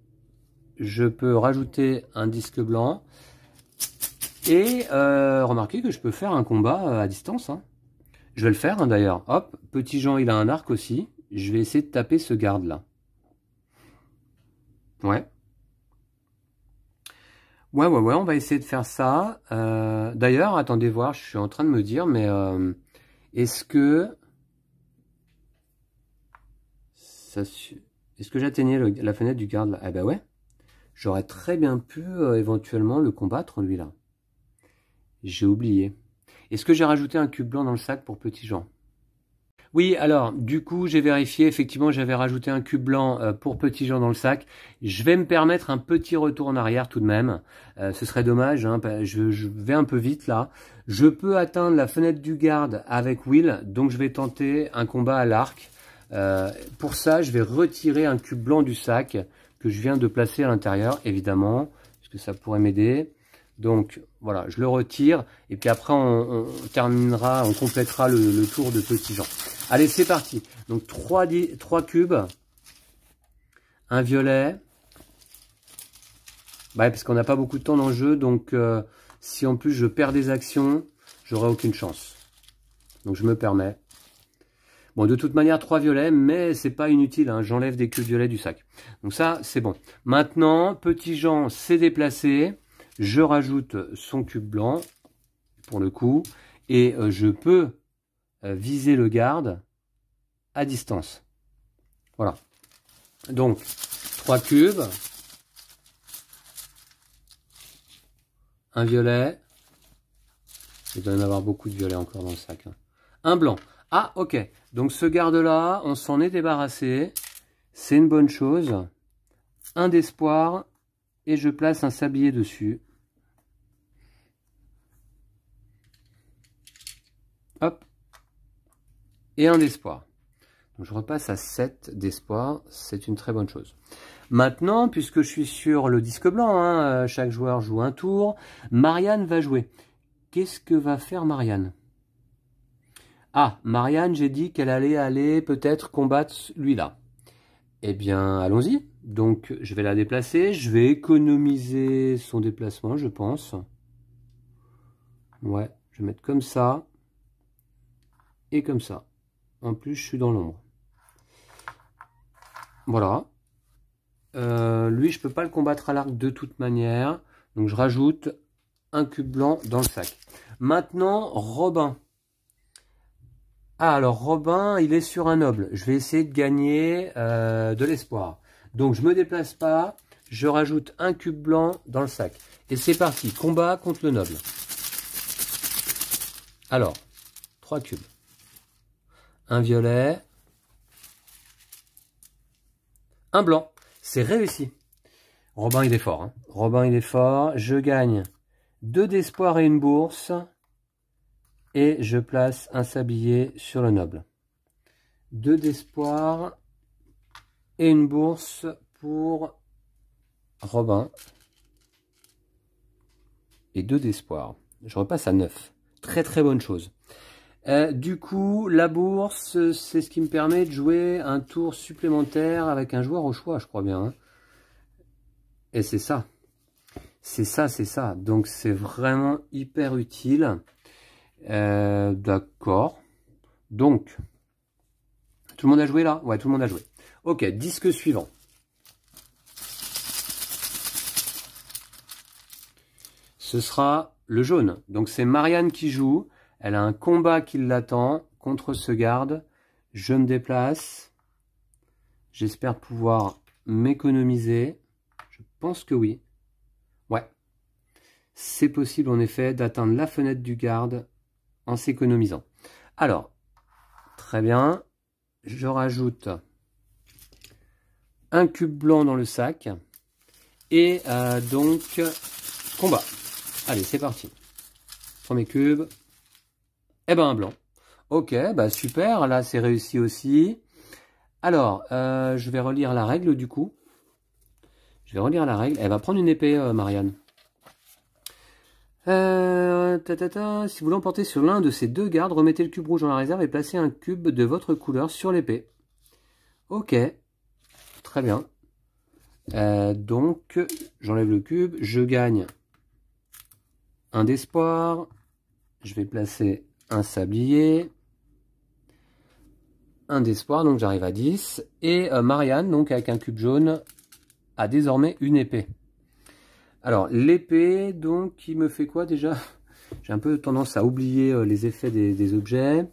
Je peux rajouter un disque blanc. Et remarquez que je peux faire un combat à distance. Hein. Je vais le faire hein, d'ailleurs. Hop, Petit Jean il a un arc aussi. Je vais essayer de taper ce garde là. Ouais. Ouais, on va essayer de faire ça. D'ailleurs, attendez voir, je suis en train de me dire, mais est-ce que j'atteignais la fenêtre du garde là? Eh ben ouais. J'aurais très bien pu éventuellement le combattre, lui, là. J'ai oublié. Est-ce que j'ai rajouté un cube blanc dans le sac pour Petit Jean? Oui, alors, du coup, j'ai vérifié. Effectivement, j'avais rajouté un cube blanc pour Petit Jean dans le sac. Je vais me permettre un petit retour en arrière tout de même. Ce serait dommage. Hein, je vais un peu vite, là. Je peux atteindre la fenêtre du garde avec Will. Donc, je vais tenter un combat à l'arc. Pour ça, je vais retirer un cube blanc du sac que je viens de placer à l'intérieur, évidemment, parce que ça pourrait m'aider. Donc voilà, je le retire et puis après on terminera, on complétera le tour de Petit Jean. Allez, c'est parti. Donc 3 cubes, un violet. Ouais, parce qu'on n'a pas beaucoup de temps dans le jeu, donc si en plus je perds des actions, j'aurai aucune chance. Donc je me permets. Bon, de toute manière, 3 violets, mais c'est pas inutile, hein, j'enlève des cubes violets du sac. Donc ça, c'est bon. Maintenant, Petit Jean s'est déplacé. Je rajoute son cube blanc, pour le coup, et je peux viser le garde à distance. Voilà. Donc, 3 cubes. Un violet. Il doit y en avoir beaucoup de violets encore dans le sac. Hein. Un blanc. Ah, ok. Donc ce garde-là, on s'en est débarrassé. C'est une bonne chose. Un d'espoir. Et je place un sablier dessus. Hop. Et un d'espoir. Donc je repasse à 7 d'espoir. C'est une très bonne chose. Maintenant, puisque je suis sur le disque blanc, hein, chaque joueur joue un tour. Marianne va jouer. Qu'est-ce que va faire Marianne? Ah, Marianne, j'ai dit qu'elle allait aller peut-être combattre lui-là. Eh bien, allons-y. Donc, je vais la déplacer. Je vais économiser son déplacement, je pense. Ouais, je vais mettre comme ça. Et comme ça. En plus, je suis dans l'ombre. Voilà. Lui, je peux pas le combattre à l'arc de toute manière. Donc, je rajoute un cube blanc dans le sac. Maintenant, Robin. Ah, alors Robin, il est sur un noble. Je vais essayer de gagner de l'espoir. Donc, je me déplace pas. Je rajoute un cube blanc dans le sac. Et c'est parti. Combat contre le noble. Alors, 3 cubes. Un violet. Un blanc. C'est réussi. Robin, il est fort. Hein. Robin, il est fort. Je gagne 2 d'espoir et une bourse. Et je place un sablier sur le noble. 2 d'espoir et une bourse pour Robin. Et 2 d'espoir. Je repasse à 9. Très très bonne chose. Du coup, la bourse, c'est ce qui me permet de jouer un tour supplémentaire avec un joueur au choix, je crois bien. Hein. Et c'est ça. C'est ça, c'est ça. Donc c'est vraiment hyper utile. D'accord. Donc, tout le monde a joué là? Ouais, tout le monde a joué. Ok, disque suivant. Ce sera le jaune. Donc c'est Marianne qui joue. Elle a un combat qui l'attend contre ce garde. Je me déplace. J'espère pouvoir m'économiser. Je pense que oui. Ouais. C'est possible en effet d'atteindre la fenêtre du garde en s'économisant. Alors, très bien. Je rajoute un cube blanc dans le sac. Et donc, combat. Allez, c'est parti. Premier cube. Eh ben, un blanc. Ok, bah super. Là, c'est réussi aussi. Alors, je vais relire la règle du coup. Je vais relire la règle. Elle va prendre une épée, Marianne. Si vous l'emportez sur l'un de ces 2 gardes, remettez le cube rouge dans la réserve et placez un cube de votre couleur sur l'épée. Ok, très bien. Donc, j'enlève le cube, je gagne un d'espoir. Je vais placer un sablier. Un d'espoir, donc j'arrive à 10. Et Marianne, donc avec un cube jaune, a désormais une épée. Alors, l'épée, donc, qui me fait quoi déjà? J'ai un peu tendance à oublier les effets des objets.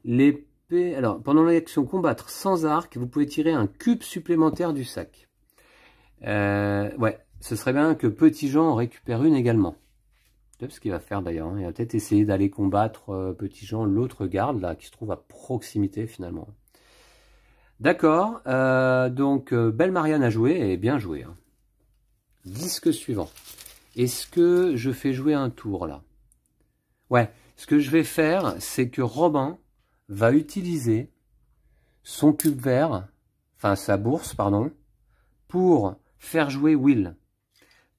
L'épée, alors, pendant l'action combattre sans arc, vous pouvez tirer un cube supplémentaire du sac. Ouais, ce serait bien que Petit Jean en récupère une également. C'est ce qu'il va faire d'ailleurs. Hein. Il va peut-être essayer d'aller combattre Petit Jean, l'autre garde, là, qui se trouve à proximité finalement. D'accord, donc, belle Marianne à jouer et bien joué. Hein. Disque suivant. Est-ce que je fais jouer un tour là? Ouais, ce que je vais faire, c'est que Robin va utiliser son cube vert, enfin sa bourse, pardon, pour faire jouer Will.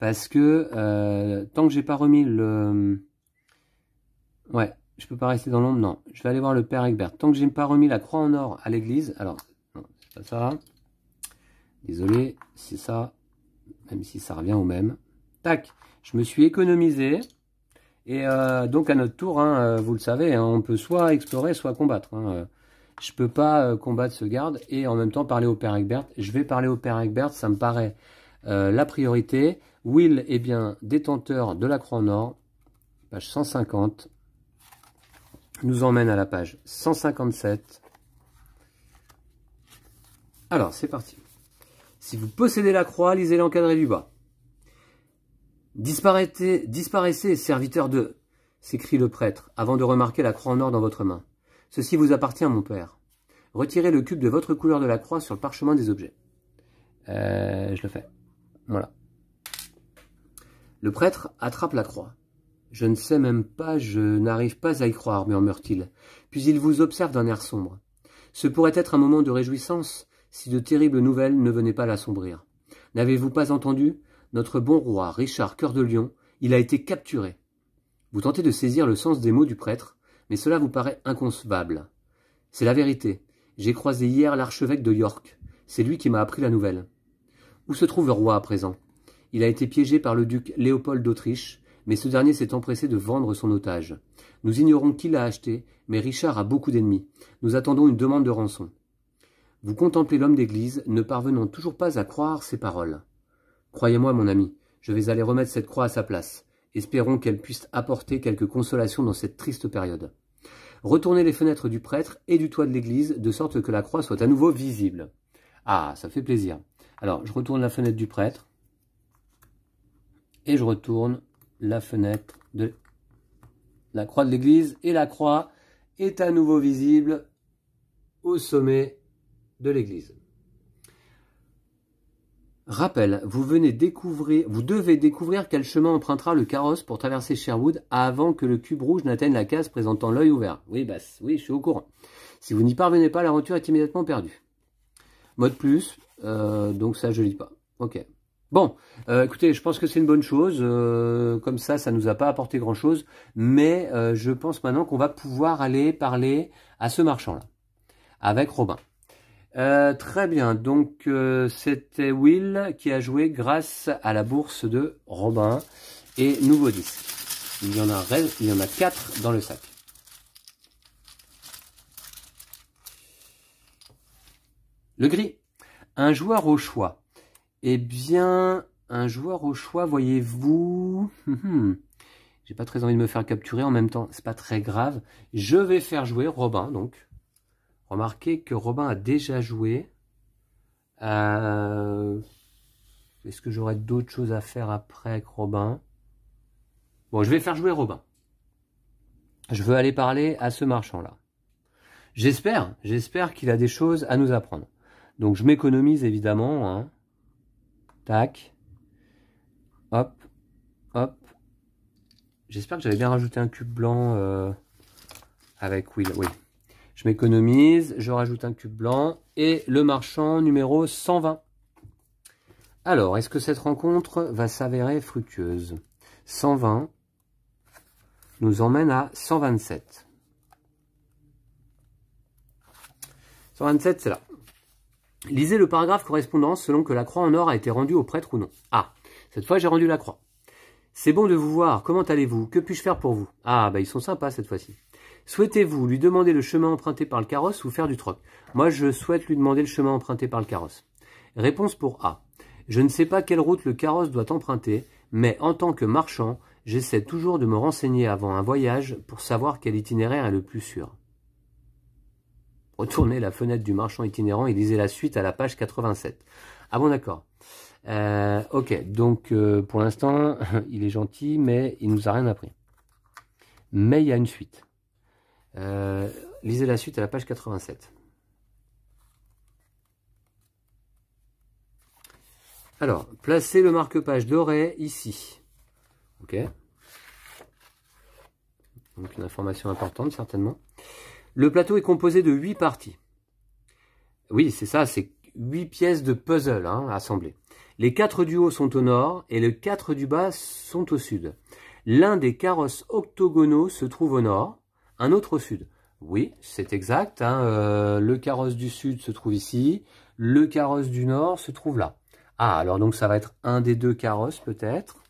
parce que tant que j'ai pas remis le... Ouais, je peux pas rester dans l'ombre, non. Je vais aller voir le père Egbert. Tant que j'ai pas remis la croix en or à l'église, alors, non, c'est pas ça. Désolé, c'est ça, même si ça revient au même. Tac, je me suis économisé. Et donc à notre tour, hein, vous le savez, hein, on peut soit explorer, soit combattre. Hein. Je peux pas combattre ce garde et en même temps parler au père Egbert. Je vais parler au père Egbert, ça me paraît la priorité. Will est bien détenteur de la croix en or. Page 150. Nous emmène à la page 157. Alors, c'est parti. Si vous possédez la croix, lisez l'encadré du bas. Disparaissez, serviteur de, s'écrie le prêtre, avant de remarquer la croix en or dans votre main. Ceci vous appartient, mon père. Retirez le cube de votre couleur de la croix sur le parchemin des objets. Je le fais. Voilà. Le prêtre attrape la croix. Je ne sais même pas, je n'arrive pas à y croire, murmure-t-il. Puis il vous observe d'un air sombre. Ce pourrait être un moment de réjouissance si de terribles nouvelles ne venaient pas l'assombrir. N'avez-vous pas entendu? Notre bon roi, Richard Cœur de Lion, il a été capturé. Vous tentez de saisir le sens des mots du prêtre, mais cela vous paraît inconcevable. C'est la vérité. J'ai croisé hier l'archevêque de York. C'est lui qui m'a appris la nouvelle. Où se trouve le roi à présent? Il a été piégé par le duc Léopold d'Autriche, mais ce dernier s'est empressé de vendre son otage. Nous ignorons qui l'a acheté, mais Richard a beaucoup d'ennemis. Nous attendons une demande de rançon. Vous contemplez l'homme d'église, ne parvenant toujours pas à croire ses paroles. Croyez-moi, mon ami, je vais aller remettre cette croix à sa place. Espérons qu'elle puisse apporter quelque consolation dans cette triste période. Retournez les fenêtres du prêtre et du toit de l'église, de sorte que la croix soit à nouveau visible. Ah, ça fait plaisir. Alors, je retourne la fenêtre du prêtre. Et je retourne la fenêtre de la croix de l'église. Et la croix est à nouveau visible au sommet de l'église. Rappel, vous devez découvrir quel chemin empruntera le carrosse pour traverser Sherwood avant que le cube rouge n'atteigne la case présentant l'œil ouvert. Oui, oui, je suis au courant. Si vous n'y parvenez pas, l'aventure est immédiatement perdue. Mode plus, donc ça je lis pas. Ok. Bon, écoutez, je pense que c'est une bonne chose. Comme ça nous a pas apporté grand chose. Mais je pense maintenant qu'on va pouvoir aller parler à ce marchand-là. Avec Robin. Très bien, donc c'était Will qui a joué grâce à la bourse de Robin et nouveau disque. Il y en a 4 dans le sac. Le gris, un joueur au choix. Eh bien, un joueur au choix, voyez-vous, j'ai pas très envie de me faire capturer en même temps, c'est pas très grave. Je vais faire jouer Robin, donc. Remarquez que Robin a déjà joué. Est-ce que j'aurais d'autres choses à faire après avec Robin? Bon, je vais faire jouer Robin. Je veux aller parler à ce marchand-là. J'espère qu'il a des choses à nous apprendre. Donc, je m'économise évidemment. Hein. Tac. Hop. Hop. J'espère que j'avais bien rajouté un cube blanc avec Will. Oui. Je m'économise, je rajoute un cube blanc et le marchand numéro 120. Alors, est-ce que cette rencontre va s'avérer fructueuse? 120 nous emmène à 127. 127, c'est là. Lisez le paragraphe correspondant selon que la croix en or a été rendue au prêtre ou non. Ah, cette fois j'ai rendu la croix. C'est bon de vous voir, comment allez-vous? Que puis-je faire pour vous? Ah, bah ils sont sympas cette fois-ci. Souhaitez-vous lui demander le chemin emprunté par le carrosse ou faire du troc? Moi, je souhaite lui demander le chemin emprunté par le carrosse. Réponse pour A. Je ne sais pas quelle route le carrosse doit emprunter, mais en tant que marchand, j'essaie toujours de me renseigner avant un voyage pour savoir quel itinéraire est le plus sûr. Retournez la fenêtre du marchand itinérant et lisez la suite à la page 87. Ah bon, d'accord. Ok, donc pour l'instant, il est gentil, mais il nous a rien appris. Mais il y a une suite. Lisez la suite à la page 87. Alors, placez le marque-page doré ici. Ok. Donc une information importante, certainement. Le plateau est composé de 8 parties. Oui, c'est ça, c'est 8 pièces de puzzle hein, assemblées. Les 4 du haut sont au nord et les 4 du bas sont au sud. L'un des carrosses octogonaux se trouve au nord, un autre au sud. Oui, c'est exact. Hein, le carrosse du sud se trouve ici, le carrosse du nord se trouve là. Ah, alors donc ça va être un des deux carrosses peut-être.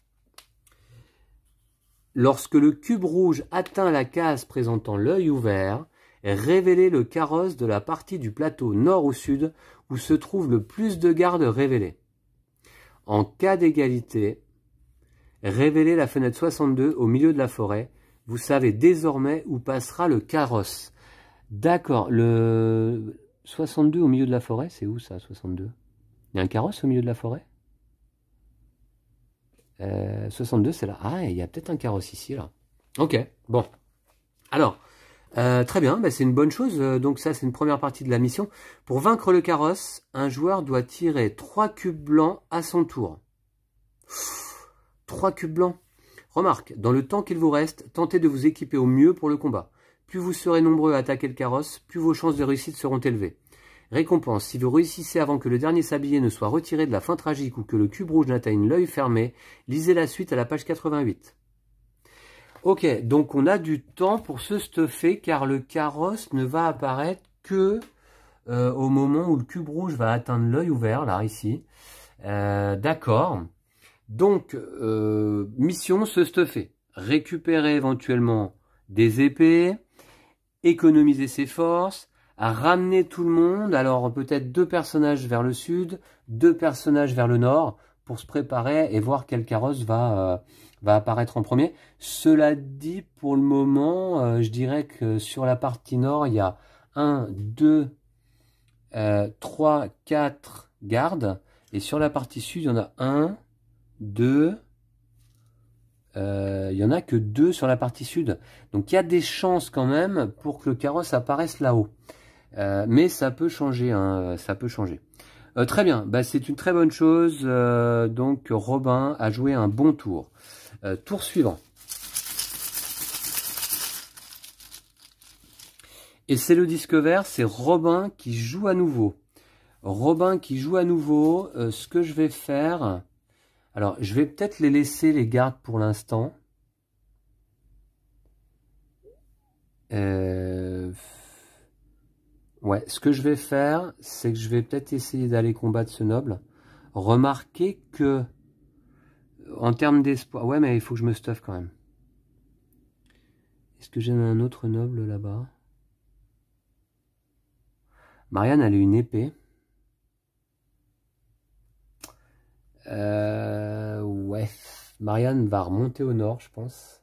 Lorsque le cube rouge atteint la case présentant l'œil ouvert, révélez le carrosse de la partie du plateau nord ou sud où se trouve le plus de gardes révélés. En cas d'égalité, révélez la fenêtre 62 au milieu de la forêt. Vous savez désormais où passera le carrosse. D'accord, le 62 au milieu de la forêt, c'est où ça, 62? Il y a un carrosse au milieu de la forêt? 62, c'est là. Ah, il y a peut-être un carrosse ici, là. Ok, bon. Alors, très bien, bah, c'est une bonne chose. Donc ça, c'est une première partie de la mission. Pour vaincre le carrosse, un joueur doit tirer 3 cubes blancs à son tour. 3 cubes blancs. Remarque, dans le temps qu'il vous reste, tentez de vous équiper au mieux pour le combat. Plus vous serez nombreux à attaquer le carrosse, plus vos chances de réussite seront élevées. Récompense, si vous réussissez avant que le dernier sablier ne soit retiré de la fin tragique ou que le cube rouge n'atteigne l'œil fermé, lisez la suite à la page 88. Ok, donc on a du temps pour se stuffer car le carrosse ne va apparaître que au moment où le cube rouge va atteindre l'œil ouvert, là, ici. D'accord. Donc, mission se stuffer. Récupérer éventuellement des épées, économiser ses forces, à ramener tout le monde, alors peut-être 2 personnages vers le sud, 2 personnages vers le nord, pour se préparer et voir quel carrosse va apparaître en premier. Cela dit, pour le moment, je dirais que sur la partie nord, il y a 1, 2, 3, 4 gardes, et sur la partie sud, il y en a 1, 2, il y en a que 2 sur la partie sud. Donc il y a des chances quand même pour que le carrosse apparaisse là-haut. Mais ça peut changer, hein, ça peut changer. Très bien, bah, c'est une très bonne chose. Donc Robin a joué un bon tour. Tour suivant. Et c'est le disque vert, c'est Robin qui joue à nouveau. Robin qui joue à nouveau. Ce que je vais faire... Alors, je vais peut-être les laisser les gardes pour l'instant. Ouais, ce que je vais faire, c'est que je vais peut-être essayer d'aller combattre ce noble. Remarquez que, en termes d'espoir... Ouais, mais il faut que je me stuffe quand même. Est-ce que j'ai un autre noble là-bas? Marianne, elle a une épée. Ouais. Marianne va remonter au nord, je pense.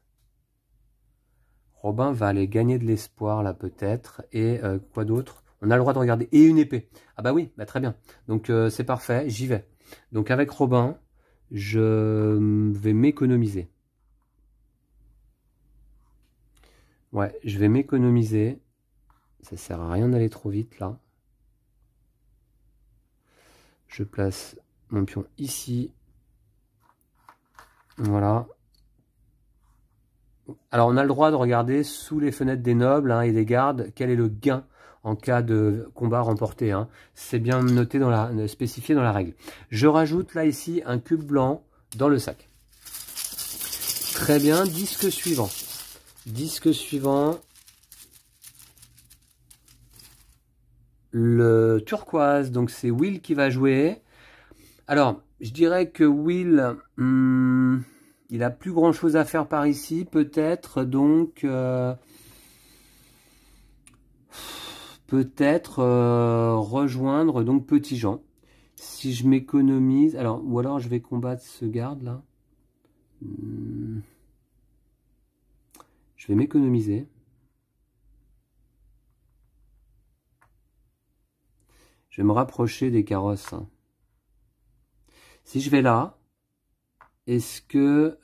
Robin va aller gagner de l'espoir, là, peut-être. Et quoi d'autre? On a le droit de regarder. Et une épée. Ah bah oui, bah très bien. Donc c'est parfait, j'y vais. Donc avec Robin, je vais m'économiser. Ouais, je vais m'économiser. Ça sert à rien d'aller trop vite, là. Je place mon pion ici. Voilà. Alors, on a le droit de regarder sous les fenêtres des nobles hein, et des gardes quel est le gain en cas de combat remporté. Hein. C'est bien noté, spécifié dans la règle. Je rajoute là, ici, un cube blanc dans le sac. Très bien. Disque suivant. Disque suivant. Le turquoise. Donc, c'est Will qui va jouer. Alors, je dirais que Will... il a plus grand chose à faire par ici, peut-être, donc rejoindre donc Petit Jean. Si je m'économise, alors ou alors je vais combattre ce garde là. Je vais m'économiser. Je vais me rapprocher des carrosses. Si je vais là. Est-ce que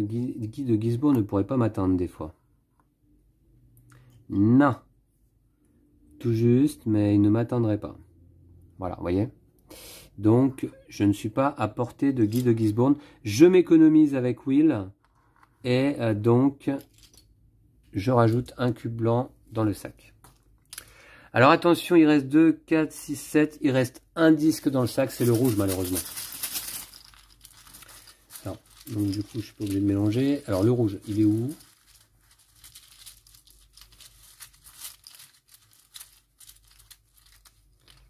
Guy de Gisbourg ne pourrait pas m'atteindre des fois? Non. Tout juste, mais il ne m'atteindrait pas. Voilà, vous voyez? Donc, je ne suis pas à portée de Guy de Gisbourg. Je m'économise avec Will. Et donc, je rajoute un cube blanc dans le sac. Alors attention, il reste 2, 4, 6, 7. Il reste un disque dans le sac. C'est le rouge, malheureusement. Donc du coup, je suis pas obligé de mélanger. Alors le rouge, il est où?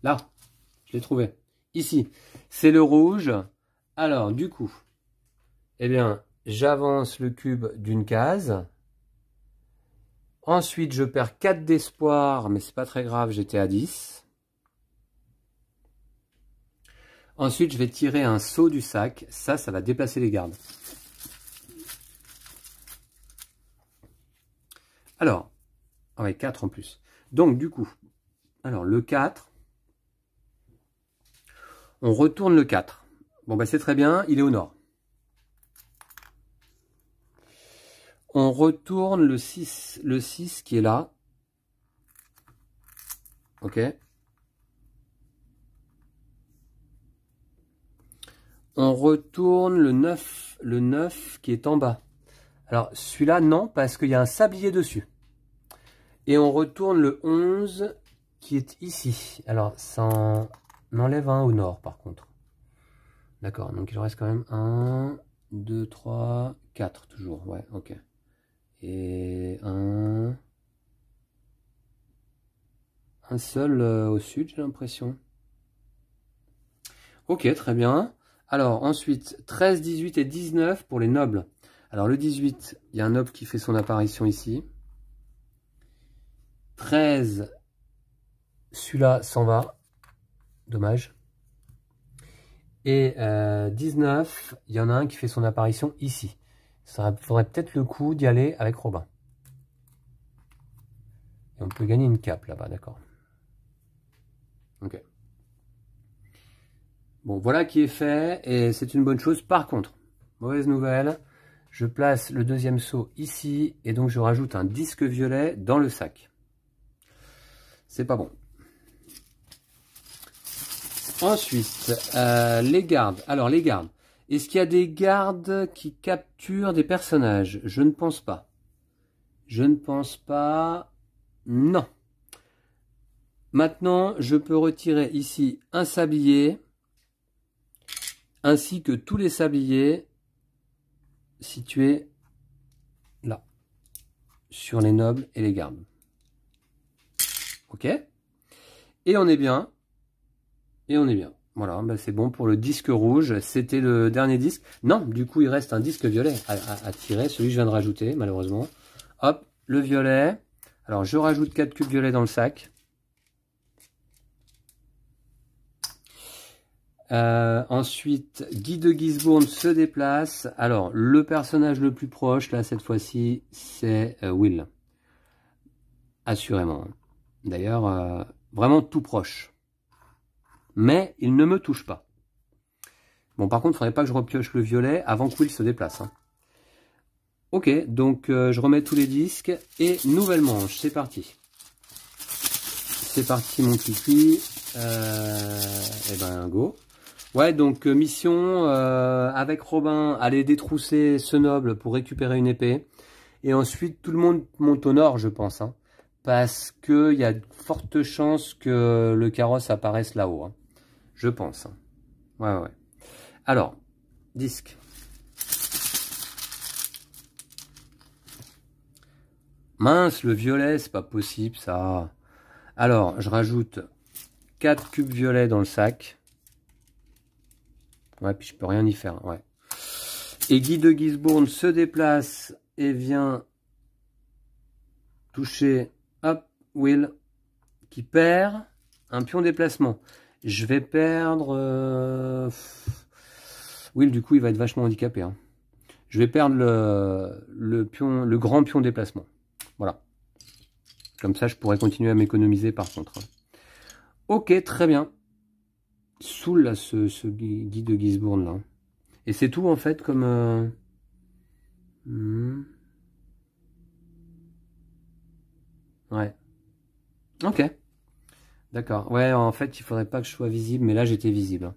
Là, je l'ai trouvé. Ici, c'est le rouge. Alors du coup, eh bien, j'avance le cube d'une case. Ensuite, je perds 4 d'espoir, mais c'est pas très grave, j'étais à 10. Ensuite, je vais tirer un saut du sac. Ça va déplacer les gardes. Alors, ah ouais, 4 en plus. Donc, du coup, alors le 4, on retourne le 4. Bon, bah c'est très bien, il est au nord. On retourne le 6 qui est là. Ok. On retourne le 9 qui est en bas. Alors, celui-là, non, parce qu'il y a un sablier dessus. Et on retourne le 11 qui est ici. Alors, ça en enlève un au nord, par contre. D'accord, donc il en reste quand même 1, 2, 3, 4 toujours. Ouais, ok. Et un seul au sud, j'ai l'impression. Ok, très bien. Alors, ensuite, 13, 18 et 19 pour les nobles. Alors, le 18, il y a un noble qui fait son apparition ici. 13, celui-là s'en va. Dommage. Et 19, il y en a un qui fait son apparition ici. Ça faudrait peut-être le coup d'y aller avec Robin. Et on peut gagner une cape là-bas, d'accord. Ok. Bon, voilà qui est fait, et c'est une bonne chose. Par contre, mauvaise nouvelle, je place le deuxième seau ici, et donc je rajoute un disque violet dans le sac. C'est pas bon. Ensuite, les gardes. Alors, les gardes. Est-ce qu'il y a des gardes qui capturent des personnages? Je ne pense pas. Je ne pense pas. Non. Maintenant, je peux retirer ici un sablier, ainsi que tous les sabliers situés là, sur les nobles et les gardes. Ok? Et on est bien. Et on est bien. Voilà, ben c'est bon pour le disque rouge. C'était le dernier disque. Non, du coup, il reste un disque violet à tirer. Celui que je viens de rajouter, malheureusement. Hop, le violet. Alors, je rajoute 4 cubes violets dans le sac. Ensuite, Guy de Gisbourne se déplace. Alors, le personnage le plus proche, là, cette fois-ci, c'est Will. Assurément. D'ailleurs, vraiment tout proche. Mais il ne me touche pas. Bon, par contre, il ne faudrait pas que je repioche le violet avant que Will se déplace. Hein. Ok, donc je remets tous les disques. Et nouvelle manche, c'est parti. C'est parti, mon kiki. Eh ben, go. Ouais, donc mission avec Robin, aller détrousser ce noble pour récupérer une épée. Et ensuite, tout le monde monte au nord, je pense. Hein, parce qu'il y a de fortes chances que le carrosse apparaisse là-haut. Hein, je pense. Hein. Ouais. Alors, disque. Mince, le violet, c'est pas possible, ça. Alors, je rajoute 4 cubes violets dans le sac. Ouais, puis je peux rien y faire, ouais. Et Guy de Gisbourne se déplace et vient toucher, hop, Will, qui perd un pion déplacement. Je vais perdre... Will, du coup, il va être vachement handicapé. Hein. Je vais perdre le grand pion déplacement. Voilà. Comme ça, je pourrais continuer à m'économiser par contre. Ok, très bien. Saoul, là, ce Guy de Gisbourne, là. Et c'est tout, en fait, comme... Ouais. Ok. D'accord. Ouais, en fait, il faudrait pas que je sois visible, mais là, j'étais visible.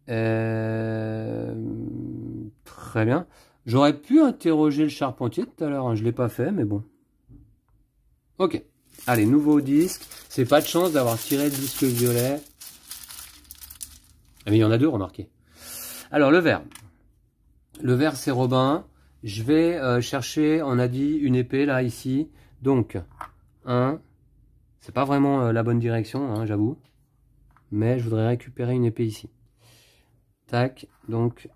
Très bien. J'aurais pu interroger le charpentier tout à l'heure, hein. Je l'ai pas fait, mais bon. Ok. Allez, nouveau disque. C'est pas de chance d'avoir tiré le disque violet. Ah, mais il y en a deux, remarquez. Alors, le vert. Le vert, c'est Robin. Je vais chercher, on a dit, une épée, là, ici. Donc, 1. C'est pas vraiment la bonne direction, hein, j'avoue. Mais je voudrais récupérer une épée ici. Tac, donc...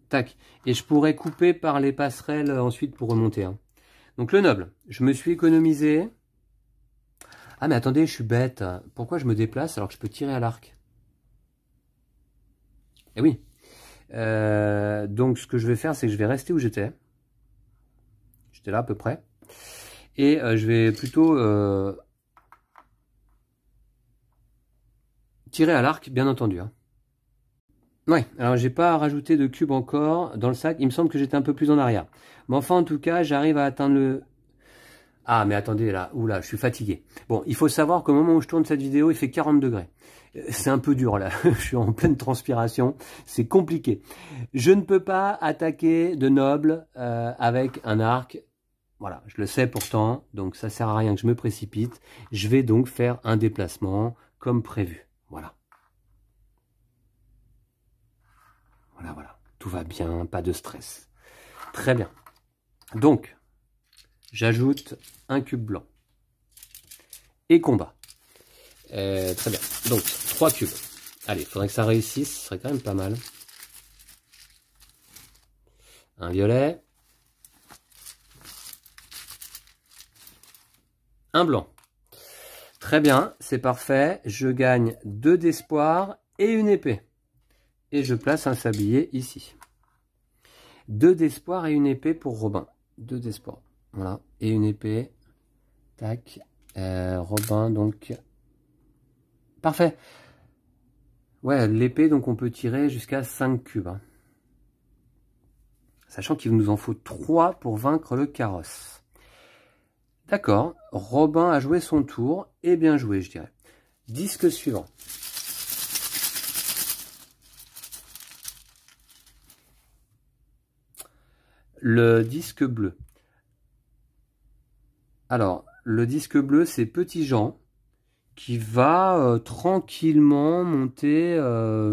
Tac. Et je pourrais couper par les passerelles ensuite pour remonter. Hein. Donc le noble, je me suis économisé. Ah mais attendez, je suis bête. Pourquoi je me déplace alors que je peux tirer à l'arc? Eh oui. Donc ce que je vais faire, c'est que je vais rester où j'étais. J'étais là à peu près. Et je vais plutôt tirer à l'arc, bien entendu. Hein. Ouais, alors j'ai pas rajouté de cube encore dans le sac. Il me semble que j'étais un peu plus en arrière. Mais enfin, en tout cas, j'arrive à atteindre le... Ah, mais attendez, là, oula, je suis fatigué. Bon, il faut savoir qu'au moment où je tourne cette vidéo, il fait 40 degrés. C'est un peu dur, là. Je suis en pleine transpiration. C'est compliqué. Je ne peux pas attaquer de noble avec un arc. Voilà, je le sais pourtant. Donc, ça sert à rien que je me précipite. Je vais donc faire un déplacement comme prévu. Voilà. Voilà, voilà. Tout va bien, pas de stress. Très bien. Donc, j'ajoute un cube blanc. Et combat. Très bien. Donc, 3 cubes. Allez, il faudrait que ça réussisse. Ce serait quand même pas mal. Un violet. Un blanc. Très bien, c'est parfait. Je gagne 2 d'espoir et une épée. Et je place un sablier ici. 2 d'espoir et une épée pour Robin. 2 d'espoir. Voilà. Et une épée. Tac. Robin, donc... Parfait. Ouais, l'épée, donc on peut tirer jusqu'à 5 cubes. Hein. Sachant qu'il nous en faut 3 pour vaincre le carrosse. D'accord. Robin a joué son tour. Et bien joué, je dirais. Disque suivant. Le disque bleu. Alors, le disque bleu, c'est Petit Jean qui va tranquillement monter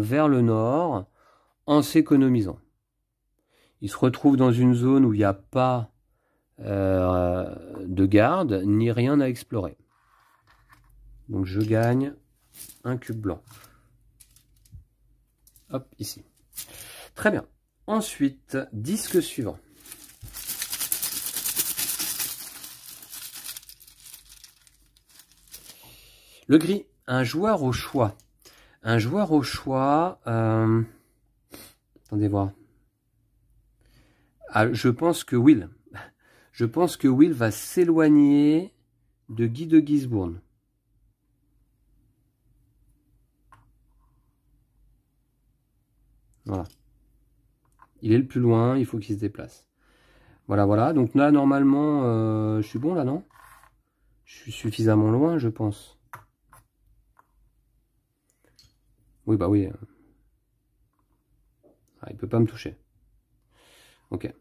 vers le nord en s'économisant. Il se retrouve dans une zone où il n'y a pas de garde ni rien à explorer. Donc je gagne un cube blanc. Hop, ici. Très bien. Ensuite, disque suivant. Le gris, un joueur au choix. Un joueur au choix... Attendez voir. Ah, je pense que Will. Je pense que Will va s'éloigner de Guy de Gisbourne. Voilà. Il est le plus loin, il faut qu'il se déplace. Voilà, voilà. Donc là, normalement, je suis bon là, non? Je suis suffisamment loin, je pense. Oui, bah oui. Ah, il peut pas me toucher. Ok.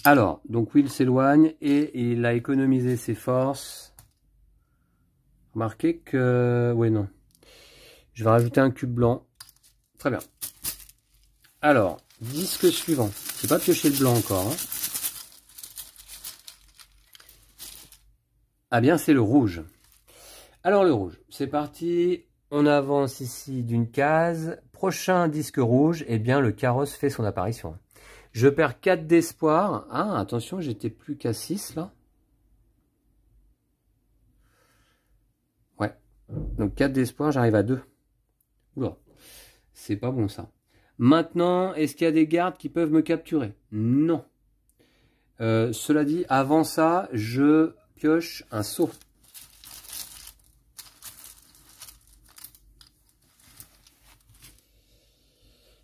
Alors, donc Will s'éloigne et il a économisé ses forces. Remarquez que... Oui, non. Je vais rajouter un cube blanc. Très bien. Alors, disque suivant. Je n'ai pas pioché le blanc encore. Hein. Ah bien, c'est le rouge. Alors, le rouge. C'est parti. On avance ici d'une case. Prochain disque rouge, eh bien, le carrosse fait son apparition. Je perds 4 d'espoir. Ah, attention, j'étais plus qu'à 6, là. Ouais. Donc, 4 d'espoir, j'arrive à 2. Oula. C'est pas bon, ça. Maintenant, est-ce qu'il y a des gardes qui peuvent me capturer? Non. Cela dit, avant ça, je pioche un saut.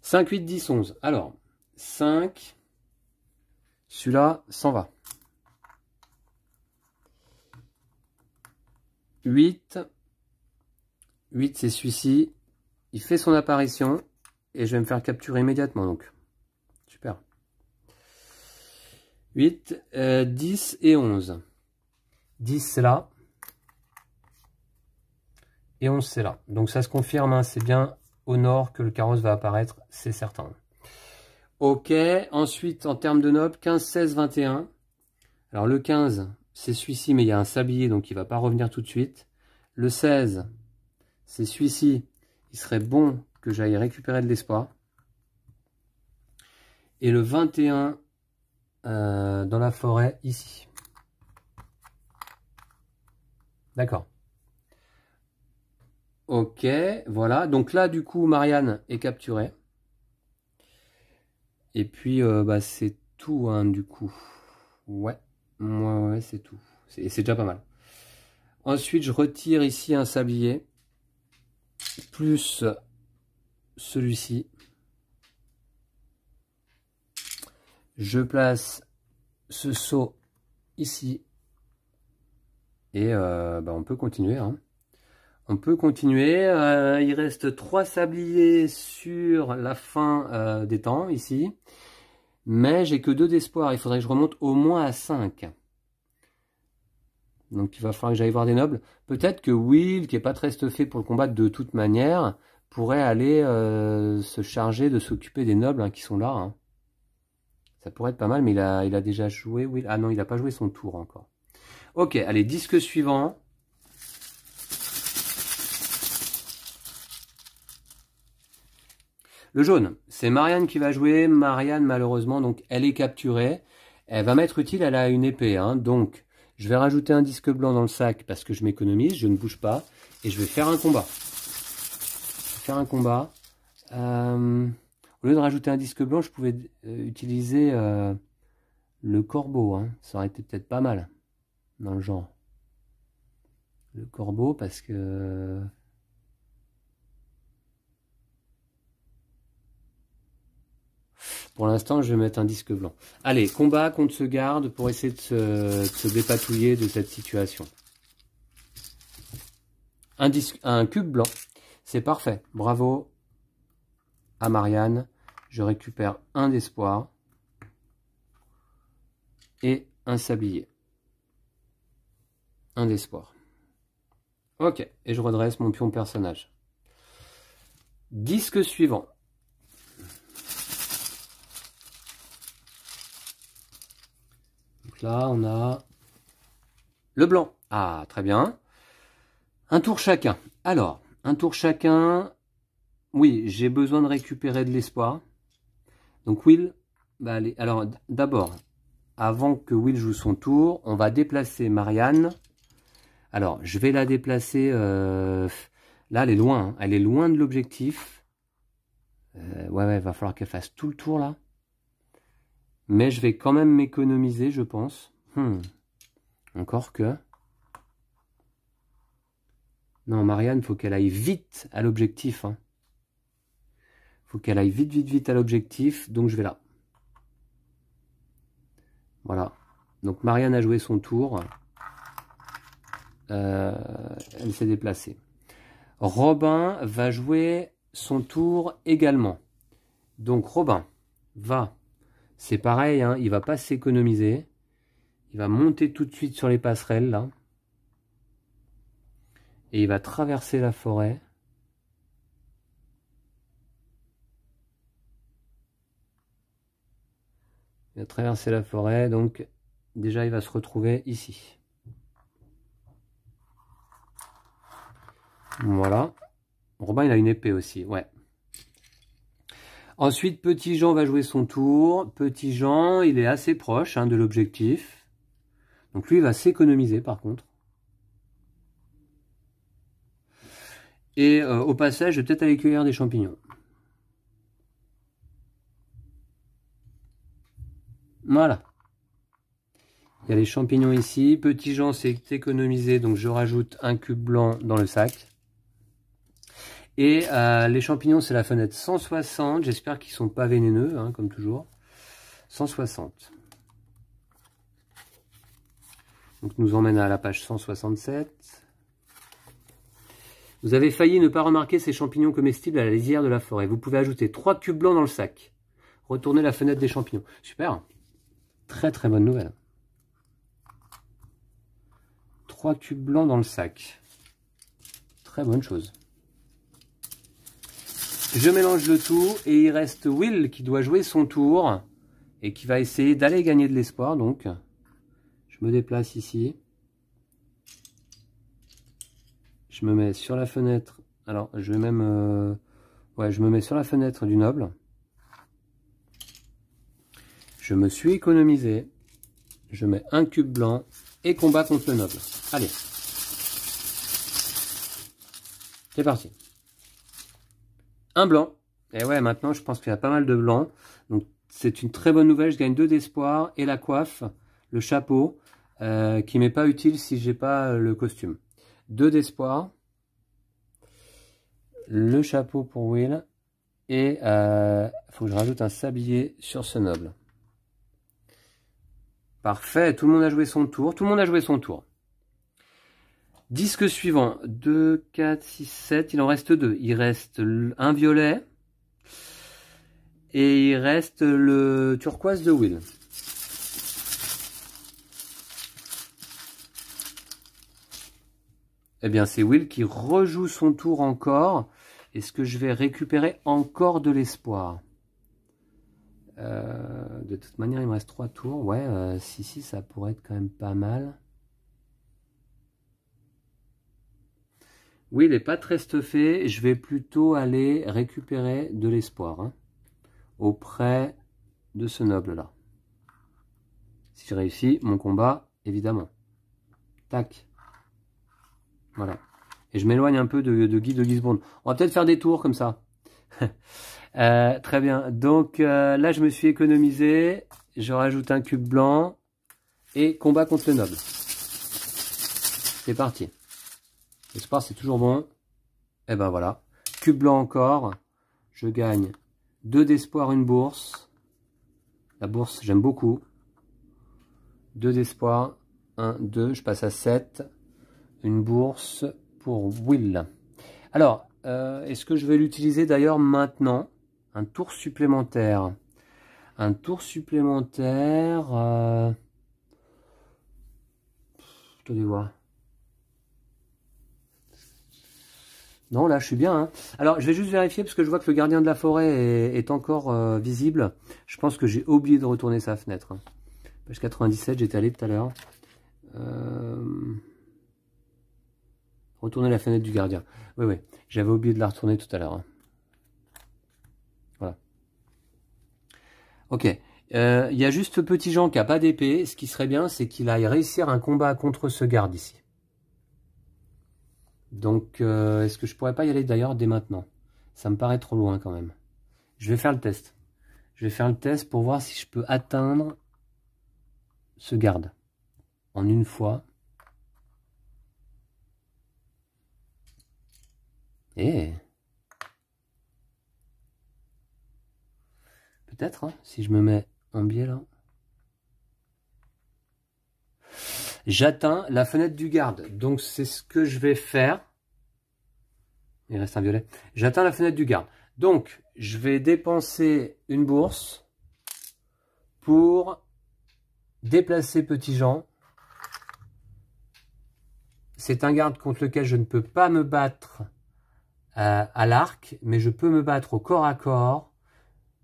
« 5, 8, 10, 11. Alors, 5. Celui-là s'en va. 8. 8, c'est celui-ci. Il fait son apparition. Et je vais me faire capturer immédiatement. Donc, super. 8, 10 et 11. 10, c'est là. Et 11, c'est là. Donc, ça se confirme. Hein, c'est bien au nord que le carrosse va apparaître. C'est certain. Ok, ensuite en termes de nobles, 15, 16, 21. Alors le 15, c'est celui-ci, mais il y a un sablier, donc il ne va pas revenir tout de suite. Le 16, c'est celui-ci. Il serait bon que j'aille récupérer de l'espoir. Et le 21, dans la forêt, ici. D'accord. Ok, voilà. Donc là, du coup, Marianne est capturée. Et puis, bah, c'est tout, hein, du coup. Ouais, ouais, c'est tout. C'est déjà pas mal. Ensuite, je retire ici un sablier. Plus celui-ci. Je place ce seau ici. Et bah, on peut continuer, hein. On peut continuer. Il reste 3 sabliers sur la fin des temps, ici. Mais j'ai que 2 d'espoir. Il faudrait que je remonte au moins à 5. Donc il va falloir que j'aille voir des nobles. Peut-être que Will, qui n'est pas très stuffé pour le combattre de toute manière, pourrait aller se charger de s'occuper des nobles, hein, qui sont là, hein. Ça pourrait être pas mal, mais il a déjà joué. Will. Ah non, il n'a pas joué son tour encore. Ok, allez, disque suivant. Le jaune, c'est Marianne qui va jouer. Marianne, malheureusement, donc elle est capturée. Elle va m'être utile, elle a une épée, hein. Donc, je vais rajouter un disque blanc dans le sac parce que je m'économise, je ne bouge pas. Et je vais faire un combat. Au lieu de rajouter un disque blanc, je pouvais utiliser le corbeau, hein. Ça aurait été peut-être pas mal dans le genre. Le corbeau, parce que... Pour l'instant, je vais mettre un disque blanc. Allez, combat contre ce garde pour essayer de se dépatouiller de cette situation. Un cube blanc, c'est parfait. Bravo à Marianne. Je récupère un d'espoir et un sablier. Un d'espoir. Ok, et je redresse mon pion personnage. Disque suivant. Donc là, on a le blanc. Ah, très bien. Un tour chacun. Alors, un tour chacun. Oui, j'ai besoin de récupérer de l'espoir. Donc Will, bah allez. Alors d'abord, avant que Will joue son tour, on va déplacer Marianne. Alors, je vais la déplacer. Là, elle est loin, hein. Elle est loin de l'objectif. Ouais, il va falloir qu'elle fasse tout le tour là. Mais je vais quand même m'économiser, je pense. Encore que... Non, Marianne, faut qu'elle aille vite à l'objectif, hein. Faut qu'elle aille vite à l'objectif. Donc, je vais là. Voilà. Donc, Marianne a joué son tour. Elle s'est déplacée. Robin va jouer son tour également. Donc, Robin va... C'est pareil, hein, il va pas s'économiser. Il va monter tout de suite sur les passerelles, là. Et il va traverser la forêt. Il va traverser la forêt, donc déjà il va se retrouver ici. Voilà. Robin, il a une épée aussi, ouais. Ensuite, Petit Jean va jouer son tour. Petit Jean, il est assez proche, hein, de l'objectif. Donc lui, il va s'économiser par contre. Et au passage, je vais peut-être aller cueillir des champignons. Voilà. Il y a les champignons ici. Petit Jean s'est économisé, donc je rajoute un cube blanc dans le sac. Et les champignons, c'est la fenêtre 160. J'espère qu'ils ne sont pas vénéneux, hein, comme toujours. 160. Donc nous emmène à la page 167. Vous avez failli ne pas remarquer ces champignons comestibles à la lisière de la forêt. Vous pouvez ajouter 3 cubes blancs dans le sac. Retournez la fenêtre des champignons. Super. Très bonne nouvelle. 3 cubes blancs dans le sac. Très bonne chose. Je mélange le tout et il reste Will qui doit jouer son tour et qui va essayer d'aller gagner de l'espoir. Donc, je me déplace ici. Je me mets sur la fenêtre. Alors, je vais même... ouais, je me mets sur la fenêtre du noble. Je me suis économisé. Je mets un cube blanc et combat contre le noble. Allez. C'est parti. Un blanc. Et ouais, maintenant, je pense qu'il y a pas mal de blancs. Donc, c'est une très bonne nouvelle. Je gagne 2 d'espoir et la coiffe, le chapeau, qui m'est pas utile si j'ai pas le costume. 2 d'espoir. Le chapeau pour Will. Et faut que je rajoute un sablier sur ce noble. Parfait. Tout le monde a joué son tour. Tout le monde a joué son tour. Disque suivant. 2, 4, 6, 7. Il en reste 2. Il reste un violet. Et il reste le turquoise de Will. Eh bien, c'est Will qui rejoue son tour encore. Est-ce que je vais récupérer encore de l'espoir? De toute manière, il me reste 3 tours. Ouais, si, ça pourrait être quand même pas mal. Will n'est pas très stuffé. Je vais plutôt aller récupérer de l'espoir hein, auprès de ce noble-là. Si je réussis mon combat, évidemment. Tac. Voilà. Et je m'éloigne un peu de Guy de Gisborne. On va peut-être faire des tours comme ça. Très bien. Donc là, je me suis économisé. Je rajoute un cube blanc. Et combat contre le noble. C'est parti. L'espoir, c'est toujours bon. Et ben voilà. Cube blanc encore. Je gagne 2 d'espoir, une bourse. La bourse, j'aime beaucoup. 2 d'espoir. 1, 2. Je passe à 7. Une bourse pour Will. Alors, est-ce que je vais l'utiliser d'ailleurs maintenant? Un tour supplémentaire. Un tour supplémentaire. Attendez voir. Non, là, je suis bien. Hein. Alors, je vais juste vérifier parce que je vois que le gardien de la forêt est encore visible. Je pense que j'ai oublié de retourner sa fenêtre. Page 97, j'étais allé tout à l'heure. Retourner la fenêtre du gardien. Oui. J'avais oublié de la retourner tout à l'heure. Hein. Voilà. Ok. Il y a juste Petit Jean qui n'a pas d'épée. Ce qui serait bien, c'est qu'il aille réussir un combat contre ce garde ici. Donc, est-ce que je pourrais pas y aller d'ailleurs dès maintenant? Ça me paraît trop loin quand même. Je vais faire le test. Je vais faire le test pour voir si je peux atteindre ce garde en une fois. Et peut-être, hein, si je me mets en biais là. J'atteins la fenêtre du garde. Donc c'est ce que je vais faire. Il reste un violet. J'atteins la fenêtre du garde. Donc je vais dépenser une bourse pour déplacer Petit Jean. C'est un garde contre lequel je ne peux pas me battre à l'arc, mais je peux me battre au corps à corps.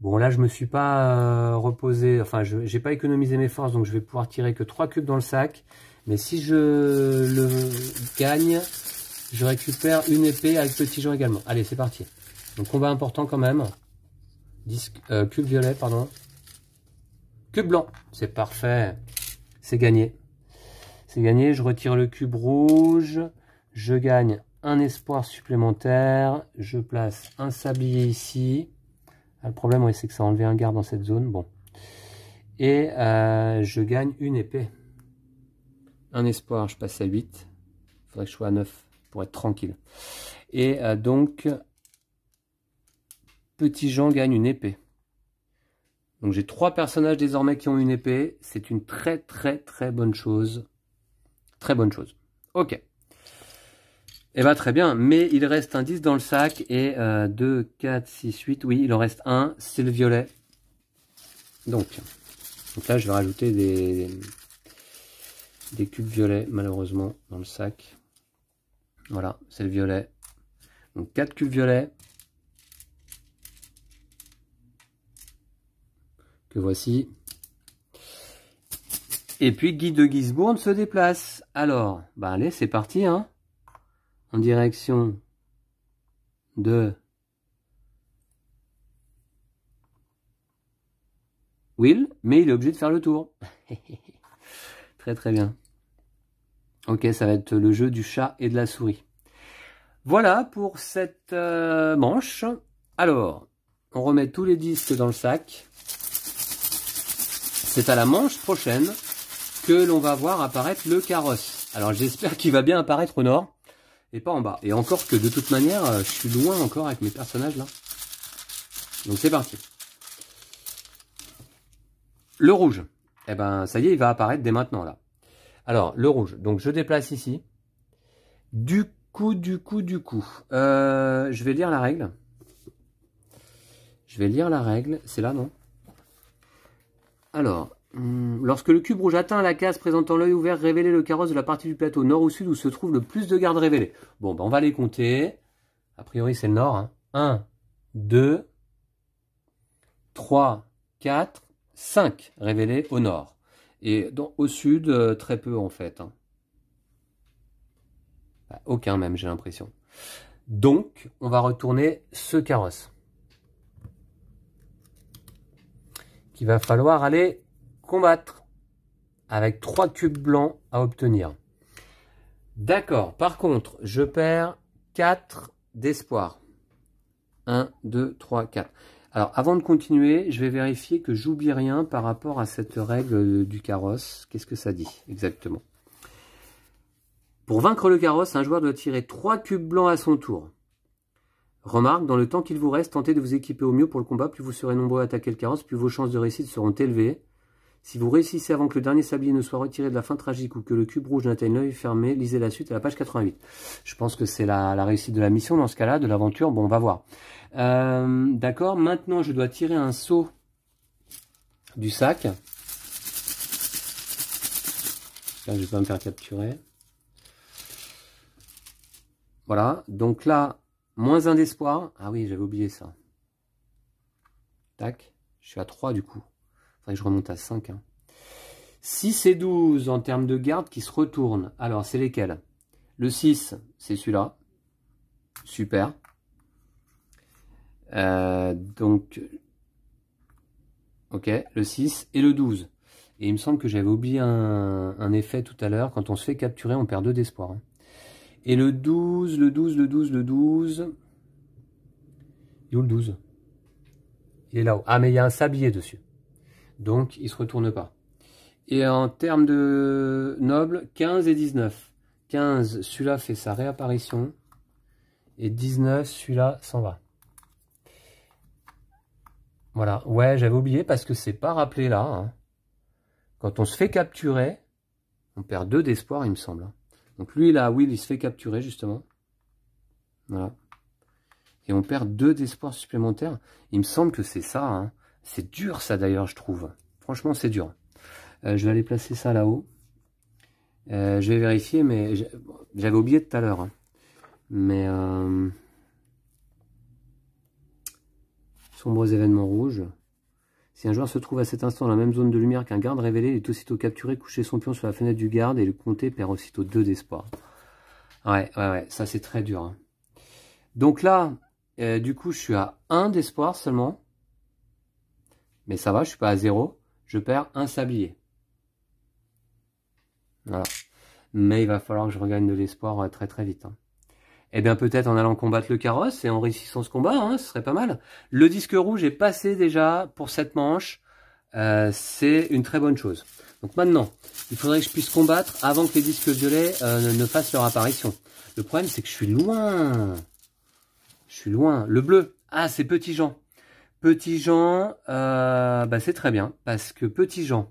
Bon, là, je me suis pas reposé, enfin, je n'ai pas économisé mes forces, donc je vais pouvoir tirer que 3 cubes dans le sac. Mais si je le gagne, je récupère une épée avec Petit Jean également. Allez, c'est parti. Donc, combat important quand même. Cube violet, pardon. Cube blanc, c'est parfait. C'est gagné. C'est gagné, je retire le cube rouge. Je gagne un espoir supplémentaire. Je place un sablier ici. Le problème, oui, c'est que ça a enlevé un garde dans cette zone. Bon. Et je gagne une épée. Un espoir, je passe à 8. Il faudrait que je sois à 9 pour être tranquille. Et donc, Petit Jean gagne une épée. Donc j'ai 3 personnages désormais qui ont une épée. C'est une très bonne chose. Très bonne chose. Ok. Eh bien, très bien, mais il reste un 10 dans le sac, et 2, 4, 6, 8, oui, il en reste un, c'est le violet. Donc là, je vais rajouter des cubes violets, malheureusement, dans le sac. Voilà, c'est le violet. Donc 4 cubes violets. que voici. Et puis Guy de Gisbourne se déplace. Alors, bah allez, c'est parti, hein. En direction de Will, mais il est obligé de faire le tour. Très très bien. Ok, ça va être le jeu du chat et de la souris. Voilà pour cette manche. Alors, on remet tous les disques dans le sac. C'est à la manche prochaine que l'on va voir apparaître le carrosse. Alors j'espère qu'il va bien apparaître au nord et pas en bas. Et encore que de toute manière, je suis loin encore avec mes personnages là. Donc c'est parti. Le rouge, eh ben ça y est, il va apparaître dès maintenant là. Alors le rouge, donc je déplace ici. Du coup, je vais lire la règle. C'est là, non? Alors, lorsque le cube rouge atteint la case présentant l'œil ouvert, révélez le carrosse de la partie du plateau nord ou sud où se trouve le plus de gardes révélés. Bon, ben on va les compter. A priori, c'est le nord. Hein. 1, 2, 3, 4, 5 révélés au nord. Et au sud, très peu en fait. Hein. Aucun même, j'ai l'impression. Donc, on va retourner ce carrosse. Qu'il va falloir aller combattre. Avec 3 cubes blancs à obtenir. D'accord. Par contre, je perds 4 d'espoir. 1, 2, 3, 4. Alors, avant de continuer, je vais vérifier que j'oublie rien par rapport à cette règle du carrosse. Qu'est-ce que ça dit exactement? Pour vaincre le carrosse, un joueur doit tirer 3 cubes blancs à son tour. Remarque, dans le temps qu'il vous reste, tentez de vous équiper au mieux pour le combat. Plus vous serez nombreux à attaquer le carrosse, plus vos chances de réussite seront élevées. Si vous réussissez avant que le dernier sablier ne soit retiré de la fin tragique ou que le cube rouge n'atteigne l'œil fermé, lisez la suite à la page 88. Je pense que c'est la réussite de la mission dans ce cas-là, de l'aventure. Bon, on va voir. D'accord, maintenant je dois tirer un seau du sac. Là, je vais pas me faire capturer. Voilà, donc là, moins 1 d'espoir. Ah oui, j'avais oublié ça. Tac, je suis à 3 du coup. Faudrait que je remonte à 5. Hein. 6 et 12 en termes de garde qui se retournent. Alors, c'est lesquels? Le 6, c'est celui-là. Super. Donc, ok, le 6 et le 12. Et il me semble que j'avais oublié un effet tout à l'heure. Quand on se fait capturer, on perd 2 d'espoir. Hein. Et le 12. Il est où le 12? Il est là-haut. Ah, mais il y a un sablier dessus. Donc, il ne se retourne pas. Et en termes de noble, 15 et 19. 15, celui-là fait sa réapparition. Et 19, celui-là s'en va. Voilà. Ouais, j'avais oublié parce que c'est pas rappelé là. Hein. Quand on se fait capturer, on perd 2 d'espoir, il me semble. Donc lui, là, Will, il se fait capturer, justement. Voilà. Et on perd 2 d'espoir supplémentaires. Il me semble que c'est ça. Hein. C'est dur, ça, d'ailleurs, je trouve. Franchement, c'est dur. Je vais aller placer ça là-haut. Je vais vérifier, mais j'avais oublié tout à l'heure. Hein. Mais... sombres événements rouges. Si un joueur se trouve à cet instant dans la même zone de lumière qu'un garde révélé, il est aussitôt capturé, coucher son pion sur la fenêtre du garde et le comté perd aussitôt 2 d'espoir. Ouais, ça c'est très dur. Hein. Donc là, du coup, je suis à 1 d'espoir seulement. Mais ça va, je suis pas à 0. Je perds 1 sablier. Voilà. Mais il va falloir que je regagne de l'espoir très très vite. Hein. Eh bien peut-être en allant combattre le carrosse et en réussissant ce combat, hein, ce serait pas mal. Le disque rouge est passé déjà pour cette manche. C'est une très bonne chose. Donc maintenant, il faudrait que je puisse combattre avant que les disques violets ne fassent leur apparition. Le problème, c'est que je suis loin. Je suis loin. Le bleu, ah, c'est Petit Jean. Petit Jean, bah, c'est très bien. Parce que Petit Jean,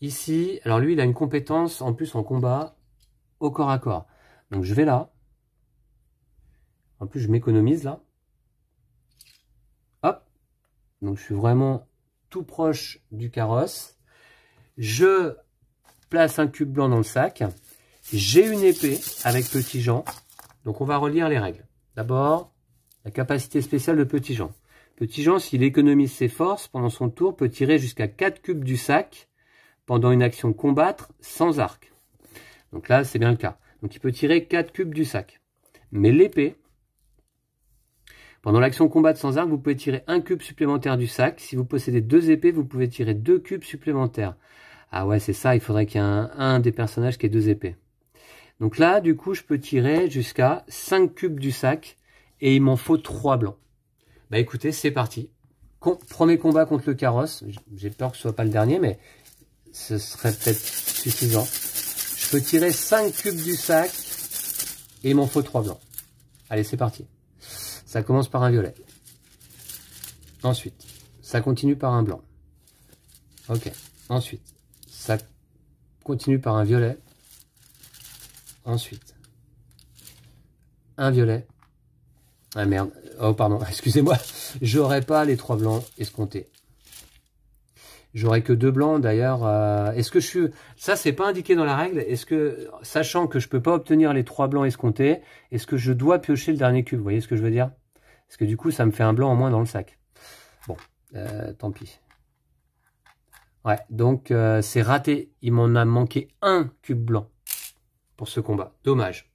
ici, alors lui, il a une compétence en plus en combat au corps à corps. Donc je vais là. En plus, je m'économise là. Hop. Donc je suis vraiment tout proche du carrosse. Je place un cube blanc dans le sac. J'ai une épée avec Petit Jean. Donc on va relire les règles. D'abord, la capacité spéciale de Petit Jean. Petit Jean, s'il économise ses forces pendant son tour, peut tirer jusqu'à 4 cubes du sac pendant une action combattre sans arc. Donc là, c'est bien le cas. Donc il peut tirer 4 cubes du sac. Mais l'épée, pendant l'action combattre sans arc, vous pouvez tirer 1 cube supplémentaire du sac. Si vous possédez 2 épées, vous pouvez tirer 2 cubes supplémentaires. Ah ouais, c'est ça, il faudrait qu'il y ait un des personnages qui ait 2 épées. Donc là, du coup, je peux tirer jusqu'à 5 cubes du sac et il m'en faut 3 blancs. Bah écoutez, c'est parti. Premier combat contre le carrosse. J'ai peur que ce soit pas le dernier, mais ce serait peut-être suffisant. Je peux tirer 5 cubes du sac et il m'en faut 3 blancs. Allez, c'est parti. Ça commence par un violet. Ensuite, ça continue par un blanc. Ok. Ensuite, ça continue par un violet. Ensuite, un violet. Ah merde. Oh pardon, excusez-moi. J'aurais pas les 3 blancs escomptés. J'aurais que 2 blancs d'ailleurs. Est-ce que je suis... Ça, c'est pas indiqué dans la règle. Est-ce que, sachant que je peux pas obtenir les 3 blancs escomptés, est-ce que je dois piocher le dernier cube? Vous voyez ce que je veux dire? Parce que du coup, ça me fait un blanc en moins dans le sac. Bon, tant pis. Ouais, donc c'est raté. Il m'en a manqué un cube blanc pour ce combat. Dommage.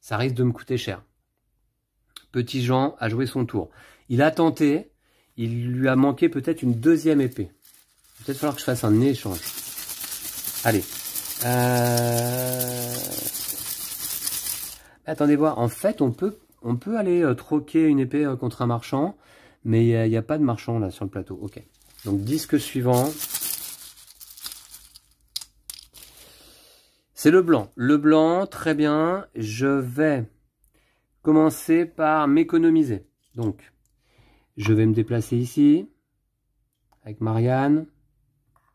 Ça risque de me coûter cher. Petit Jean a joué son tour. Il a tenté. Il lui a manqué peut-être une deuxième épée. Peut-être falloir que je fasse un échange. Allez. Attendez voir. En fait, on peut aller troquer une épée contre un marchand. Mais il n'y a pas de marchand là sur le plateau. Ok. Donc disque suivant. C'est le blanc. Le blanc, très bien. Je vais commencer par m'économiser. Donc, je vais me déplacer ici. Avec Marianne.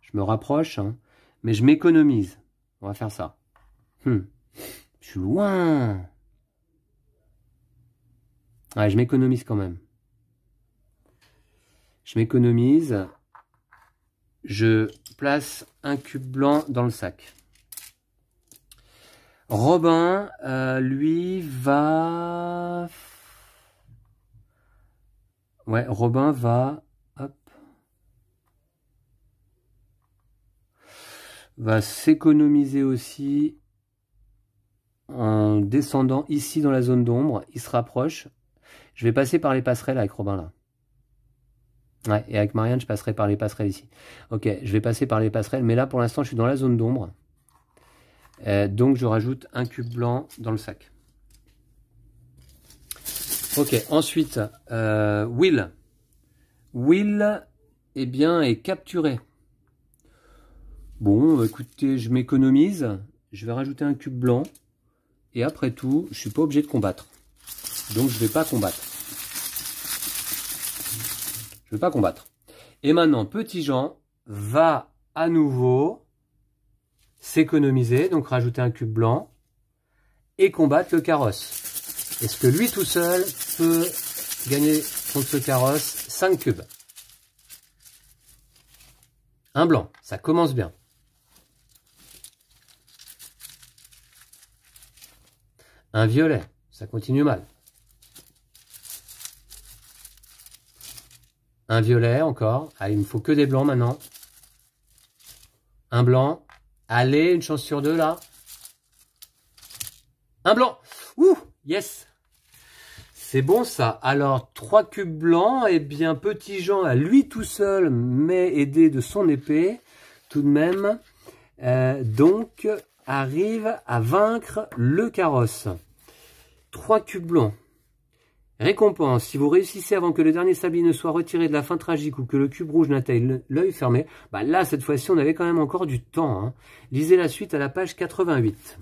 Je me rapproche. Hein, mais je m'économise. On va faire ça. Je suis loin. Ouais, je m'économise quand même. Je m'économise. Je place un cube blanc dans le sac. Robin, lui, va... Ouais, Robin va... Hop. Va s'économiser aussi en descendant ici dans la zone d'ombre. Il se rapproche. Je vais passer par les passerelles avec Robin là. Ouais, et avec Marianne, je passerai par les passerelles ici. Ok, je vais passer par les passerelles, mais là pour l'instant, je suis dans la zone d'ombre. Donc je rajoute un cube blanc dans le sac. Ok, ensuite, Will. Will, eh bien, est capturé. Bon, écoutez, je m'économise. Je vais rajouter un cube blanc. Et après tout, je suis pas obligé de combattre. Donc je vais pas combattre. Je vais pas combattre. Et maintenant, Petit Jean va à nouveau s'économiser, donc rajouter un cube blanc et combattre le carrosse. Est-ce que lui tout seul peut gagner contre ce carrosse 5 cubes? Un blanc, ça commence bien. Un violet, ça continue mal. Un violet encore. Ah, il me faut que des blancs maintenant. Un blanc. Allez, une chance sur 2 là. Un blanc. Ouh, yes. C'est bon ça. Alors, 3 cubes blancs. Eh bien, Petit Jean, à lui tout seul, mais aidé de son épée, tout de même. Donc, arrive à vaincre le carrosse. 3 cubes blancs. Récompense, si vous réussissez avant que le dernier sablier ne soit retiré de la fin tragique ou que le cube rouge n'atteigne l'œil fermé, bah là, cette fois-ci, on avait quand même encore du temps. Hein. Lisez la suite à la page 88.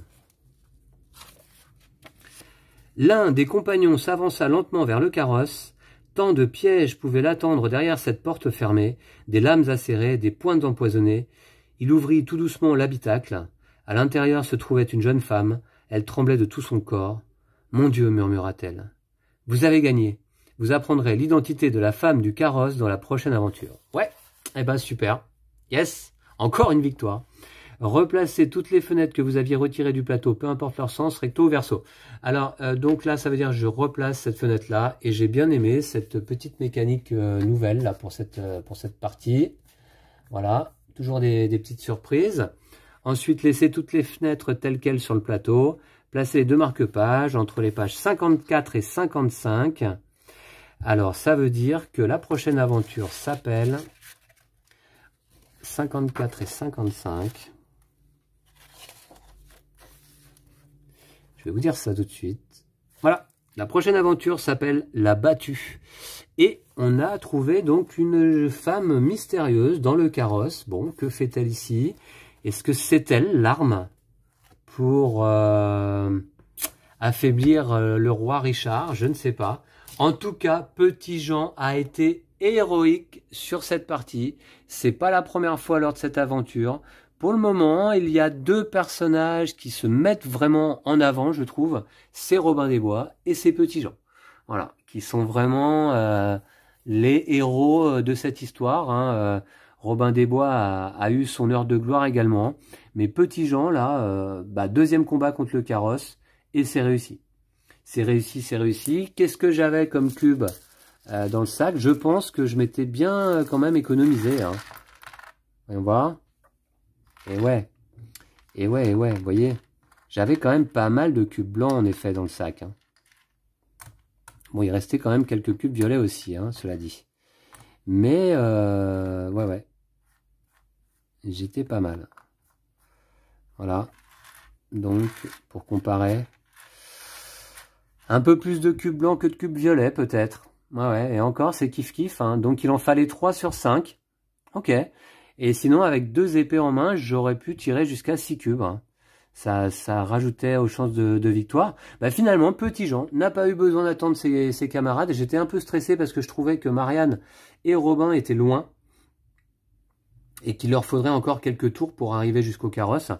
L'un des compagnons s'avança lentement vers le carrosse. Tant de pièges pouvaient l'attendre derrière cette porte fermée, des lames acérées, des pointes empoisonnées. Il ouvrit tout doucement l'habitacle. À l'intérieur se trouvait une jeune femme. Elle tremblait de tout son corps. « Mon Dieu, murmura-t-elle. Vous avez gagné. Vous apprendrez l'identité de la femme du carrosse dans la prochaine aventure. » Ouais, eh ben super. Yes, encore une victoire. replacez toutes les fenêtres que vous aviez retirées du plateau, peu importe leur sens, recto ou verso. Alors, donc là, ça veut dire que je replace cette fenêtre-là, et j'ai bien aimé cette petite mécanique nouvelle là pour cette partie. Voilà, toujours des petites surprises. Ensuite, laissez toutes les fenêtres telles quelles sur le plateau. Placez les deux marque-pages entre les pages 54 et 55. Alors, ça veut dire que la prochaine aventure s'appelle 54 et 55. Je vais vous dire ça tout de suite. Voilà, la prochaine aventure s'appelle La Battue. Et on a trouvé donc une femme mystérieuse dans le carrosse. Bon, que fait-elle ici? Est-ce que c'est elle, l'arme, pour affaiblir le roi Richard? Je ne sais pas. En tout cas, Petit Jean a été héroïque sur cette partie. C'est pas la première fois lors de cette aventure. Pour le moment, il y a deux personnages qui se mettent vraiment en avant, je trouve. C'est Robin des Bois et c'est Petit Jean. Voilà, qui sont vraiment les héros de cette histoire. Hein. Robin des Bois a eu son heure de gloire également. Mais Petit Jean, là, deuxième combat contre le carrosse et c'est réussi. C'est réussi, c'est réussi. Qu'est-ce que j'avais comme cube dans le sac? Je pense que je m'étais bien quand même économisé. Hein. Voyons voir. Et ouais, vous voyez. J'avais quand même pas mal de cubes blancs en effet dans le sac. Hein. Bon, il restait quand même quelques cubes violets aussi, hein, cela dit. Mais, ouais. J'étais pas mal. Voilà. Donc, pour comparer... Un peu plus de cubes blancs que de cubes violets, peut-être. Ouais, et encore, c'est kiff-kiff. Hein. Donc, il en fallait 3 sur 5. Ok. Et sinon, avec 2 épées en main, j'aurais pu tirer jusqu'à 6 cubes. Hein. Ça rajoutait aux chances de victoire. Finalement, Petit Jean n'a pas eu besoin d'attendre ses camarades. J'étais un peu stressé parce que je trouvais que Marianne et Robin étaient loin. Et qu'il leur faudrait encore quelques tours pour arriver jusqu'au carrosse.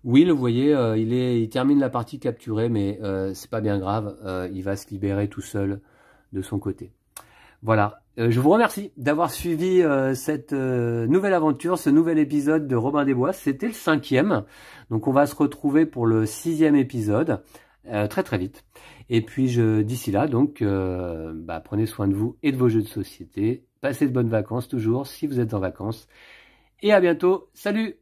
Oui, vous voyez, il termine la partie capturée, mais c'est pas bien grave. Il va se libérer tout seul de son côté. Voilà, je vous remercie d'avoir suivi cette nouvelle aventure, ce nouvel épisode de Robin des Bois. C'était le 5e, donc on va se retrouver pour le 6e épisode, très vite. Et puis d'ici là, donc, prenez soin de vous et de vos jeux de société. Passez de bonnes vacances toujours, si vous êtes en vacances. Et à bientôt, salut!